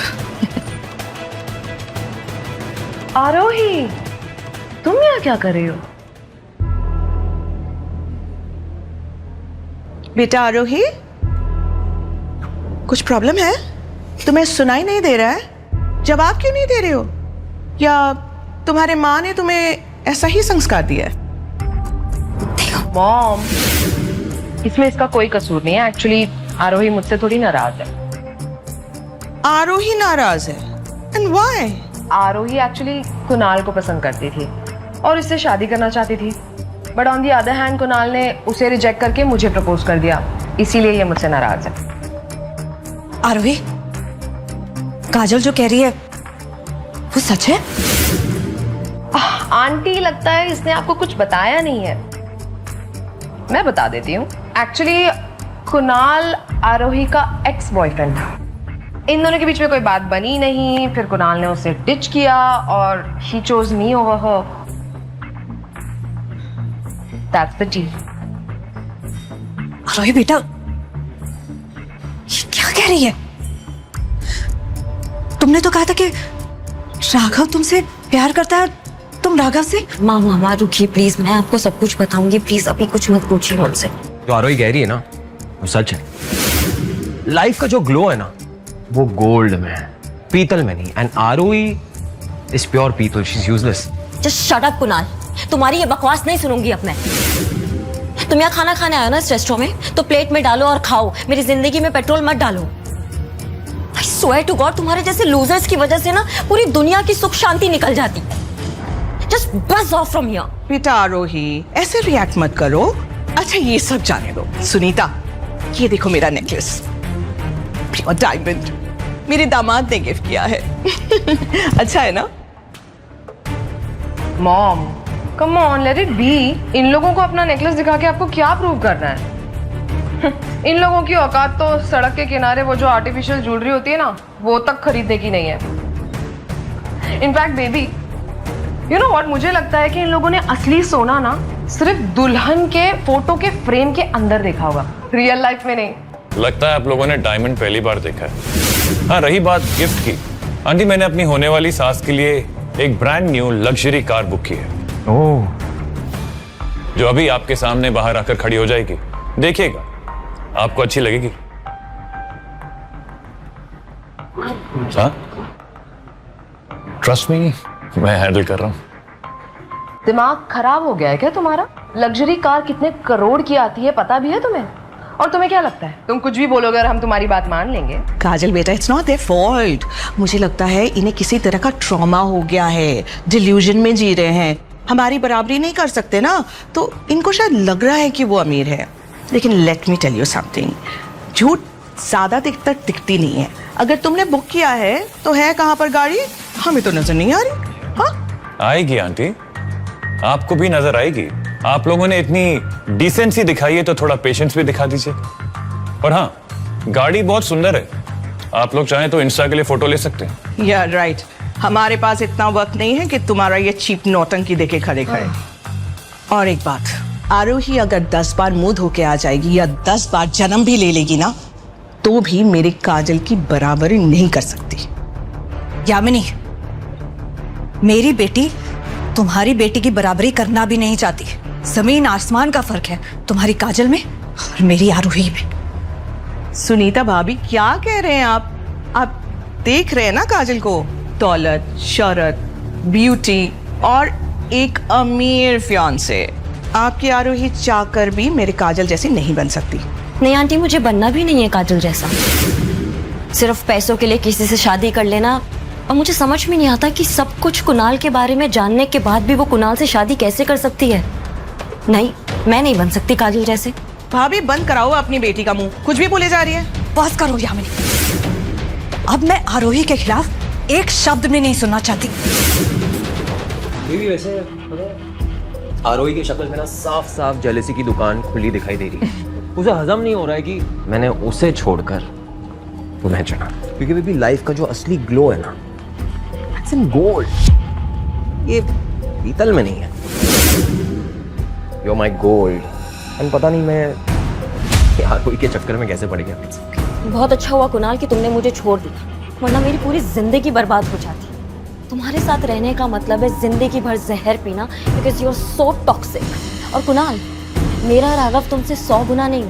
[SPEAKER 11] आरोही, तुम यहाँ क्या कर रही हो?
[SPEAKER 12] बेटा आरोही, कुछ प्रॉब्लम है? तुम्हें सुनाई नहीं दे रहा है? जवाब क्यों नहीं दे रहे हो? या तुम्हारे माँ ने तुम्हें ऐसा ही संस्कार दिया है?
[SPEAKER 6] मॉम, इसमें इसका कोई कसूर नहीं है। एक्चुअली आरोही मुझसे थोड़ी नाराज है।
[SPEAKER 12] आरोही नाराज है? And why?
[SPEAKER 6] Aarohi actually Kunal को पसंद करती थी और इससे शादी करना चाहती थी, but on the other hand Kunal ने उसे रिजेक्ट करके मुझे प्रपोज कर दिया, इसीलिए ये मुझसे नाराज है।
[SPEAKER 1] आरोही, काजल जो कह रही है वो सच है?
[SPEAKER 6] आंटी, लगता है इसने आपको कुछ बताया नहीं है। मैं बता देती हूँ। एक्चुअली कुणाल आरोही का एक्स बॉयफ्रेंड था। इन दोनों के बीच में कोई बात बनी नहीं, फिर कुणाल ने उसे डिच किया और he chose me over her. That's the deal.
[SPEAKER 1] आरोही बेटा, ये क्या कह रही है? तुमने तो कहा था कि राघव तुमसे प्यार करता है, तुम राघव से?
[SPEAKER 2] मामा रुकिए प्लीज, मैं आपको सब कुछ बताऊंगी, प्लीज अभी कुछ मत पूछिए मुझसे।
[SPEAKER 5] जो आरोही कह रही है ना वो सच है। लाइफ का जो ग्लो है ना वो गोल्ड में है, पीतल में नहीं। एंड आरोही इज प्योर पीतल, she is useless.
[SPEAKER 2] Just shut up Kunal, तुम्हारी ये बकवास नहीं सुनूंगी अब मैं। तुम यहाँ खाना खाने आए हो ना इस रेस्टोरेंट में, तो प्लेट में डालो और खाओ, मेरी जिंदगी में पेट्रोल मत डालो। आई स्वेयर टू गॉड, तुम्हारे जैसे लूजर्स की वजह से ना पूरी दुनिया की सुख शांति निकल जाती है। जस्ट बस ऑफ फ्रॉम हियर।
[SPEAKER 12] बेटा आरोही, ऐसे रिएक्ट मत करो। अच्छा ये सब जाने दो। सुनीता, ये देखो मेरा नेकलेस, प्योर डायमंड, मेरे दामाद ने गिफ्ट किया है। अच्छा है ना?
[SPEAKER 6] Mom, come on, let it be. इन लोगों को अपना नेकलेस दिखा के आपको क्या प्रूव करना है? इन लोगों की औकात तो सड़क के किनारे वो जो आर्टिफिशियल ज्वेलरी होती है ना, वो तक खरीदने की नहीं है। In fact baby, you know what, मुझे लगता है कि इन लोगों ने असली सोना ना सिर्फ दुल्हन के फोटो के फ्रेम के अंदर देखा होगा, रियल लाइफ में नहीं।
[SPEAKER 8] लगता है आप लोगों ने डायमंड पहली बार देखा है। हाँ, रही बात गिफ्ट की, आंटी मैंने अपनी होने वाली सास के लिए एक brand new luxury car book की है।
[SPEAKER 5] ओह,
[SPEAKER 8] जो अभी आपके सामने बाहर आकर खड़ी हो जाएगी, देखिएगा आपको अच्छी लगेगी। हाँ, ट्रस्ट मी, मैं हैंडल कर रहा हूं।
[SPEAKER 6] दिमाग खराब हो गया है क्या तुम्हारा? लग्जरी कार कितने करोड़ की आती है पता भी है तुम्हें? और तुम्हें क्या लगता है तुम कुछ भी बोलोगे और हम तुम्हारी बात मान लेंगे?
[SPEAKER 12] काजल बेटा, इट्स नॉट देयर फॉल्ट। मुझे लगता है इन्हें किसी तरह का ट्रॉमा हो गया है, डिल्यूजन में जी रहे हैं। हमारी बराबरी नहीं कर सकते ना, तो इनको शायद लग रहा है कि वो अमीर है। लेकिन let me tell you something, झूठ ज्यादा देर तक टिकती नहीं है। अगर तुमने बुक किया है तो है कहाँ पर गाड़ी? हमें तो नजर नहीं आ रही। हाँ,
[SPEAKER 8] आएगी आंटी, आपको भी नजर आएगी। आप लोगों ने इतनी डिसेंसी दिखाई है तो थोड़ा पेशेंस भी दिखा दीजिए। और हाँ, गाड़ी बहुत सुंदर है, आप लोग चाहें तो इंस्टा के लिए फोटो ले सकते हैं।
[SPEAKER 12] या राइट, हमारे पास इतना वक्त नहीं है कि तुम्हारा ये चीप नौटंकी देके खड़े खड़े। और एक बात, आरोही अगर 10 बार मुंह धो के आ जाएगी या 10 बार जन्म भी ले लेगी ना, तो भी मेरे काजल की बराबरी नहीं कर सकती।
[SPEAKER 1] यामिनी, मेरी बेटी तुम्हारी बेटी की बराबरी करना भी नहीं चाहती। जमीन आसमान का फर्क है तुम्हारी काजल में और मेरी आरोही में।
[SPEAKER 12] सुनीता भाभी, क्या कह रहे हैं आप देख रहे हैं ना काजल को, दौलत, शोहरत, ब्यूटी और एक अमीर फियांसे। आपकी आरोही चाहकर भी मेरे काजल जैसी नहीं बन सकती।
[SPEAKER 2] नहीं आंटी, मुझे बनना भी नहीं है काजल जैसा। सिर्फ पैसों के लिए किसी से शादी कर लेना, और मुझे समझ में नहीं आता कि सब कुछ कुणाल के बारे में जानने के बाद भी वो कुणाल से शादी कैसे कर सकती है। नहीं, मैं नहीं बन सकती काजल जैसे।
[SPEAKER 12] भाभी बंद कराओ अपनी बेटी का मुंह, कुछ भी बोले जा रही है।
[SPEAKER 1] बस करो यामिनी, अब मैं आरोही के खिलाफ एक शब्द भी नहीं सुनना चाहती।
[SPEAKER 5] वैसे आरोही की शक्ल में ना साफ साफ जेलसी की दुकान खुली दिखाई दे रही है। उसे हजम नहीं हो रहा है कि मैंने उसे छोड़कर तुम्हें चुना, क्योंकि बेबी लाइफ का जो असली ग्लो है ना, इट्स इन गोल्ड, ये पीतल में नहीं है। You're my gold। एंड पता नहीं मैं आरोही के चक्कर में कैसे पड़ गया।
[SPEAKER 2] बहुत अच्छा हुआ कुणाल कि तुमने मुझे छोड़ दिया, वरना मेरी पूरी जिंदगी बर्बाद हो जाती। तुम्हारे साथ रहने का मतलब है जिंदगी भर जहर पीना, because you are so toxic. और कुणाल, मेरा राघव तुमसे 100 गुना नहीं,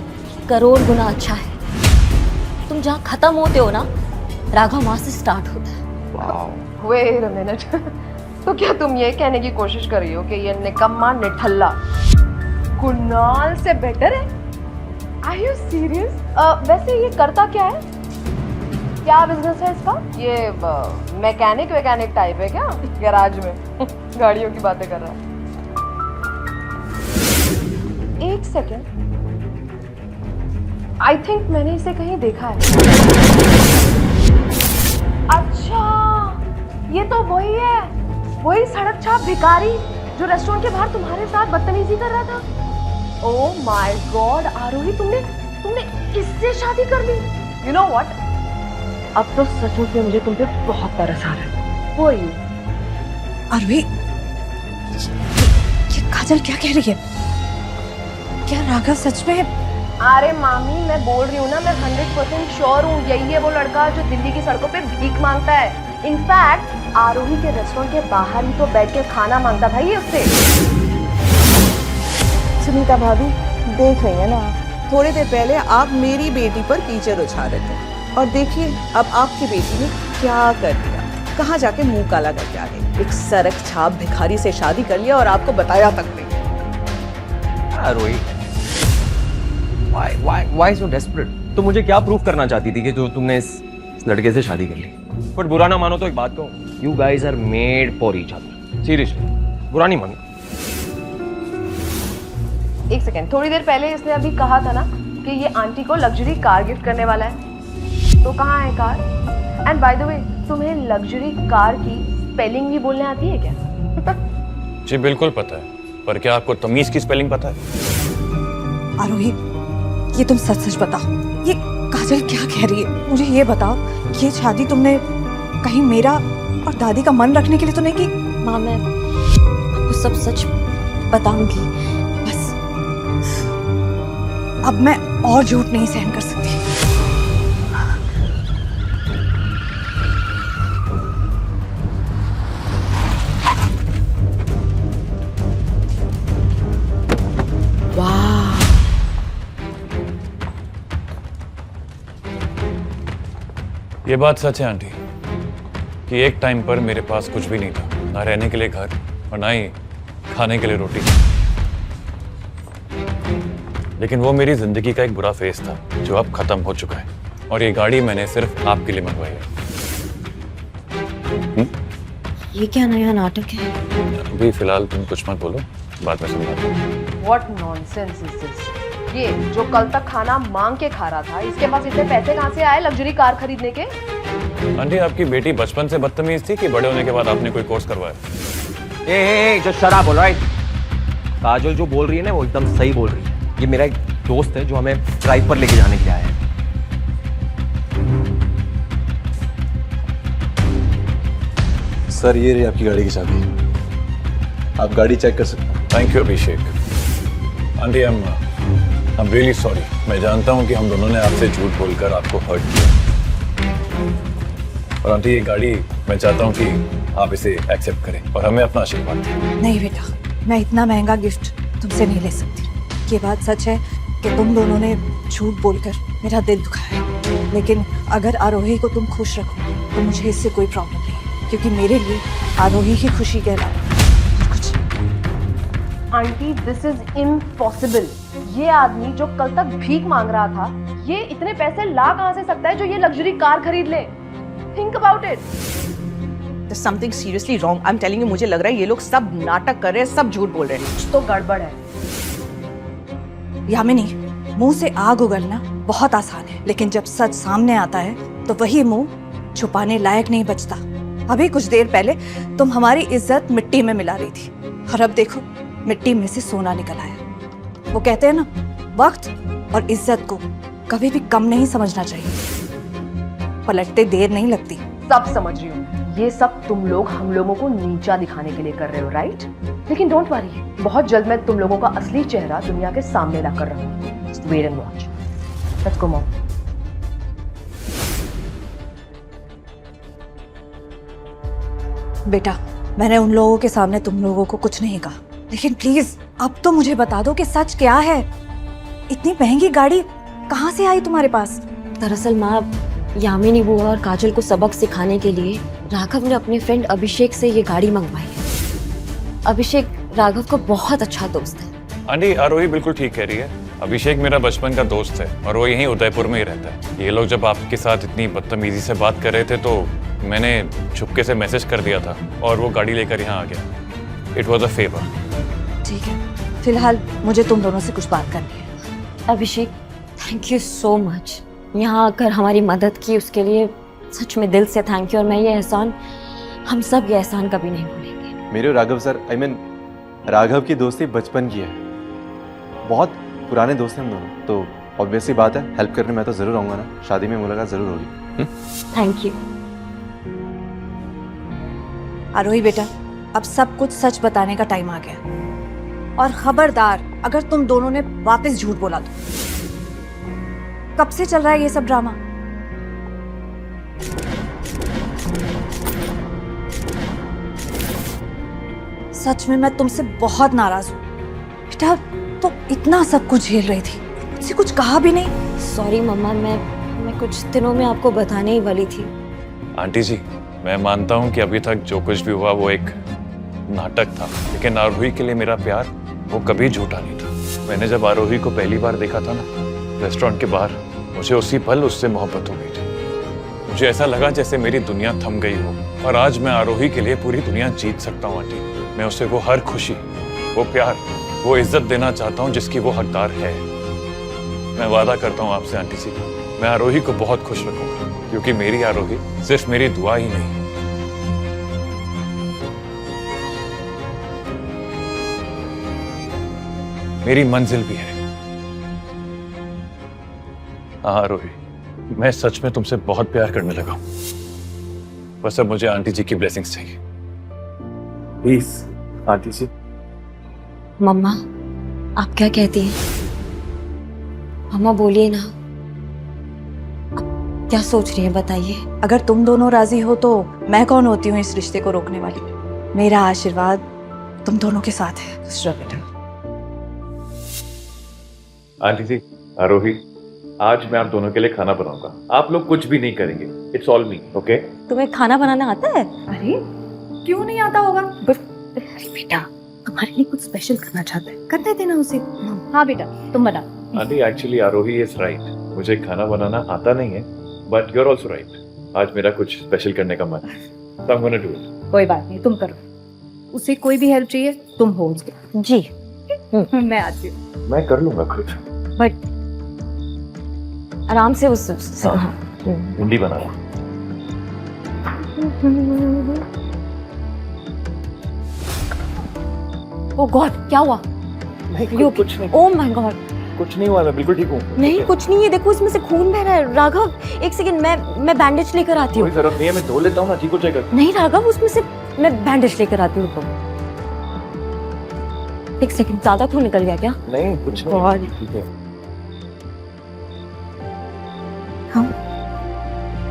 [SPEAKER 2] करोड़ गुना अच्छा है। तुम जहाँ खत्म होते हो ना, राघव वहां से स्टार्ट होता है।
[SPEAKER 6] वेट अ मिनट, तो क्या तुम ये कहने की कोशिश कर रही हो कि ये निकम्मा निठल्ला कुणाल से बेटर है? Are you serious? वैसे ये करता क्या है? क्या बिजनेस है इसका? ये मैकेनिक टाइप है क्या, गैराज में गाड़ियों की बातें कर रहा है? एक सेकेंड, आई थिंक मैंने इसे कहीं देखा है। अच्छा, ये तो वही है, वही सड़क छाप भिखारी जो रेस्टोरेंट के बाहर तुम्हारे साथ बदतमीजी कर रहा था। ओह माय गॉड आरोही, तुमने इससे शादी कर ली? यू नो व्हाट,
[SPEAKER 11] अब तो सचमुच में मुझे तुम पे बहुत तरस आ रहा है। वो ही
[SPEAKER 1] आरोही, ये काजल क्या कह रही है? क्या राघव सच में?
[SPEAKER 6] अरे मामी, मैं बोल रही हूँ ना, मैं 100% श्योर हूँ यही है वो लड़का जो दिल्ली की सड़कों पे भीख मांगता है। इनफैक्ट आरोही के रेस्टोरेंट के बाहर ही तो बैठ के खाना मांगता था ये उससे।
[SPEAKER 12] सुनीता भाभी देख रही है ना, थोड़ी देर पहले आप मेरी बेटी पर कीचड़ उछाल रहे थे और देखिए अब आपकी बेटी ने क्या कर दिया, कहाँ जाके मुंह काला करके आ गई। एक सरक छाप भिखारी से शादी कर लिया और आपको बताया तक नहीं।
[SPEAKER 5] आरोही, why so desperate? तो मुझे क्या प्रूफ करना चाहती थी कि जो तुमने इस लड़के से शादी कर ली? बट बुरा ना मानो तो एक बात कहूँ, you guys are made for each other. Seriously, बुरा नहीं मानो।
[SPEAKER 6] एक सेकेंड, थोड़ी देर पहले इसने अभी कहा था ना कि ये आंटी को लग्जरी कार गिफ्ट करने वाला है, तो कहाँ है car? And by the way, तुम्हें लग्जरी कार की स्पेलिंग भी बोलने आती है क्या?
[SPEAKER 8] जी बिल्कुल पता है, पर क्या आपको तमीज की स्पेलिंग पता है?
[SPEAKER 1] आरोही, ये तुम सच सच बताओ, ये काजल क्या कह रही है? मुझे ये बताओ, ये शादी तुमने कहीं मेरा और दादी का मन रखने के लिए तो नहीं की?
[SPEAKER 2] माँ, मैं आपको सब सच बताऊंगी।
[SPEAKER 1] बस अब मैं और झूठ नहीं सहन कर सकती।
[SPEAKER 8] ये बात सच है आंटी कि एक टाइम पर मेरे पास कुछ भी नहीं था, ना रहने के लिए घर और ना ही खाने के लिए रोटी। लेकिन वो मेरी जिंदगी का एक बुरा फेज था जो अब खत्म हो चुका है, और ये गाड़ी मैंने सिर्फ आपके लिए मंगवाई है।
[SPEAKER 2] ये क्या नया नाटक है?
[SPEAKER 8] अभी फिलहाल तुम कुछ मत बोलो, बाद में समझाता हूँ।
[SPEAKER 6] What nonsense is this? ये जो कल तक खाना मांग के खा रहा था, इसके पास इतने पैसे कहाँ से आए लग्जरी कार खरीदने के?
[SPEAKER 8] आंटी, आपकी बेटी बचपन से बदतमीज थी कि बड़े होने के बाद आपने कोई कोर्स करवाया?
[SPEAKER 5] Just shut up, alright? Kajal जो बोल रही है ना वो एकदम सही बोल रही है। ये मेरा एक दोस्त है जो हमें ड्राइव पर लेके जाने के लिए आया है।
[SPEAKER 3] सर, ये रही आपकी गाड़ी की चाबी, आप गाड़ी चेक कर सकते हैं।
[SPEAKER 8] Thank you Abhishek. Aunty, I am really sorry. मैं जानता हूँ कि हम दोनों ने आपसे झूठ बोलकर आपको हर्ट किया, और आंटी ये गाड़ी मैं चाहता हूँ कि आप इसे एक्सेप्ट करें और हमें अपना आशीर्वाद दें।
[SPEAKER 1] नहीं बेटा, मैं इतना महंगा गिफ्ट तुमसे नहीं ले सकती। ये बात सच है कि तुम दोनों ने झूठ बोलकर मेरा दिल दुखाया है, लेकिन अगर आरोही को तुम खुश रखो तो मुझे इससे कोई प्रॉब्लम नहीं, क्योंकि मेरे लिए आरोही की खुशी के अलावा कुछ।
[SPEAKER 6] Aunty, this is impossible. ये आदमी जो कल तक भीख मांग रहा था, ये इतने पैसे ला कहाँ से सकता है जो ये लग्जरी कार खरीद ले? Think about it.
[SPEAKER 12] There's something seriously wrong. I'm telling you, मुझे लग रहा है ये लोग सब नाटक कर रहे हैं, सब झूठ बोल रहे हैं।
[SPEAKER 6] कुछ तो गड़बड़ है।
[SPEAKER 1] यामिनी, मुंह से आग उगलना बहुत आसान है, लेकिन जब सच सामने आता है तो वही मुंह छुपाने लायक नहीं बचता। अभी कुछ देर पहले तुम हमारी इज्जत मिट्टी में मिला रही थी, और अब देखो मिट्टी में से सोना निकल आया। वो कहते हैं ना, वक्त और इज्जत को कभी भी कम नहीं समझना चाहिए, पलटते देर नहीं लगती।
[SPEAKER 6] सब समझ रही हूँ, ये सब तुम लोग हम लोगों को नीचा दिखाने के लिए कर रहे हो, राइट? लेकिन डोंट वरी, बहुत जल्द मैं तुम लोगों का असली चेहरा दुनिया के सामने ला कर रहूंगी। Just wait and watch. Let's go mom.
[SPEAKER 1] बेटा, मैंने उन लोगों के सामने तुम लोगों को कुछ नहीं कहा, लेकिन प्लीज अब तो मुझे बता दो कि सच क्या है। इतनी महंगी गाड़ी कहाँ से आई तुम्हारे पास?
[SPEAKER 2] दरअसल माँ, यामिनी बुआ और काजल को सबक सिखाने के लिए राघव ने अपने फ्रेंड अभिषेक से ये गाड़ी मंगवाई है। अभिषेक राघव का बहुत अच्छा दोस्त है।
[SPEAKER 8] आंटी, आरोही बिल्कुल ठीक कह रही है। अभिषेक मेरा बचपन का दोस्त है और वो यहीं उदयपुर में ही रहता है। ये लोग जब आपके साथ इतनी बदतमीजी से बात कर रहे थे तो मैंने चुपके से मैसेज कर दिया था और वो गाड़ी लेकर यहाँ आ गया। It was a favour.
[SPEAKER 1] ठीक है, फिलहाल मुझे तुम दोनों से कुछ बात करनी है।
[SPEAKER 2] अभिषेक, थैंक यू सो मच। यहाँ आकर हमारी मदद की उसके लिए सच में दिल से थैंक यू, और मैं ये एहसान, हम सब ये एहसान कभी नहीं भूलेंगे।
[SPEAKER 3] मेरे और Raghav sir, I mean Raghav की दोस्ती बचपन की है, बहुत पुराने दोस्त हैं हम दोनों, तो ऑब्वियसली बात है हेल्प करने मैं तो जरूर आऊँगा ना। शादी में मुलाकात जरूर होगी।
[SPEAKER 2] Thank you.
[SPEAKER 1] आरोही बेटा, अब सब कुछ सच बताने का टाइम आ गया। और खबरदार, अगर तुम दोनों ने वापस झूठ बोला तो। कब से चल रहा है ये सब ड्रामा? सच में मैं तुमसे बहुत नाराज हूँ बेटा। तो इतना सब कुछ झेल रही थी, मुझसे कुछ कहा भी नहीं।
[SPEAKER 2] सॉरी मम्मा, मैं कुछ दिनों में आपको बताने ही वाली थी।
[SPEAKER 8] आंटी जी, मैं मानता हूँ कि अभी तक जो कुछ भी हुआ वो एक नाटक था, लेकिन आरोही के लिए मेरा प्यार वो कभी झूठा नहीं था। मैंने जब आरोही को पहली बार देखा था ना रेस्टोरेंट के बाहर, मुझे उसी पल उससे मोहब्बत हो गई थी। मुझे ऐसा लगा जैसे मेरी दुनिया थम गई हो, और आज मैं आरोही के लिए पूरी दुनिया जीत सकता हूँ आंटी। मैं उसे वो हर खुशी, वो प्यार, वो इज्जत देना चाहता हूँ जिसकी वो हकदार है। मैं वादा करता हूँ आपसे आंटी जी, मैं आरोही को बहुत खुश रखूंगा, क्योंकि मेरी आरोही सिर्फ मेरी दुआ ही नहीं, मेरी मंजिल भी है। हाँ आरोही, मैं सच में तुमसे बहुत प्यार करने लगा हूं। बस अब मुझे आंटी जी की ब्लेसिंग्स चाहिए। प्लीज आंटी जी।
[SPEAKER 2] मम्मा, आप क्या कहती हैं? मम्मा बोलिए ना, आप क्या सोच रही हैं बताइए।
[SPEAKER 1] अगर तुम दोनों राजी हो तो मैं कौन होती हूँ इस रिश्ते को रोकने वाली। मेरा आशीर्वाद तुम दोनों के साथ है। दूसरा बेटा।
[SPEAKER 8] आंटी जी, आरोही, आज मैं आप दोनों के लिए खाना बनाऊंगा। आप लोग कुछ भी नहीं करेंगे, इट्स ऑल मी, ओके?
[SPEAKER 2] तुम्हें खाना बनाना आता है?
[SPEAKER 1] अरे क्यों नहीं आता होगा? अरे बेटा, तुम्हारे लिए कुछ स्पेशल करना चाहता है, करने देना उसे। हाँ बेटा, तुम बना।
[SPEAKER 8] Aunty, actually Aarohi is right, मुझे खाना बनाना आता नहीं है, but you are also right. आज मेरा कुछ स्पेशल करने का मन है, so I'm gonna do it।
[SPEAKER 1] कोई बात नहीं, तुम करो। उसे कोई भी हेल्प चाहिए तुम हो उसके।
[SPEAKER 2] जी।
[SPEAKER 1] मैं आती हूँ।
[SPEAKER 8] मैं कर लूंगा खुद।
[SPEAKER 2] बट आराम से उस
[SPEAKER 8] भिंडी बना रहा।
[SPEAKER 2] ओह गॉड, क्या हुआ?
[SPEAKER 8] कुछ नहीं,
[SPEAKER 2] ओह माय गॉड।
[SPEAKER 8] कुछ नहीं हुआ, मैं बिल्कुल ठीक हूँ।
[SPEAKER 2] नहीं कुछ नहीं है, देखो इसमें से खून बह रहा है। राघव एक सेकंड, मैं बैंडेज लेकर आती हूँ।
[SPEAKER 8] कोई जरूरत नहीं है, मैं धो लेता हूँ ना, ठीक हो जाएगा।
[SPEAKER 2] नहीं राघव, उसमें से मैं बैंडेज लेकर आती हूँ। एक सेकंड, ज्यादा खून निकल गया क्या?
[SPEAKER 8] नहीं कुछ नहीं, ठीक है।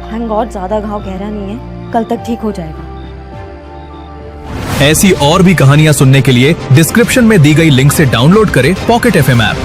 [SPEAKER 2] थैंक गॉड ज्यादा घाव गहरा नहीं है, कल तक ठीक हो जाएगा।
[SPEAKER 13] ऐसी और भी कहानियां सुनने के लिए डिस्क्रिप्शन में दी गई लिंक से डाउनलोड करें पॉकेट FM ऐप।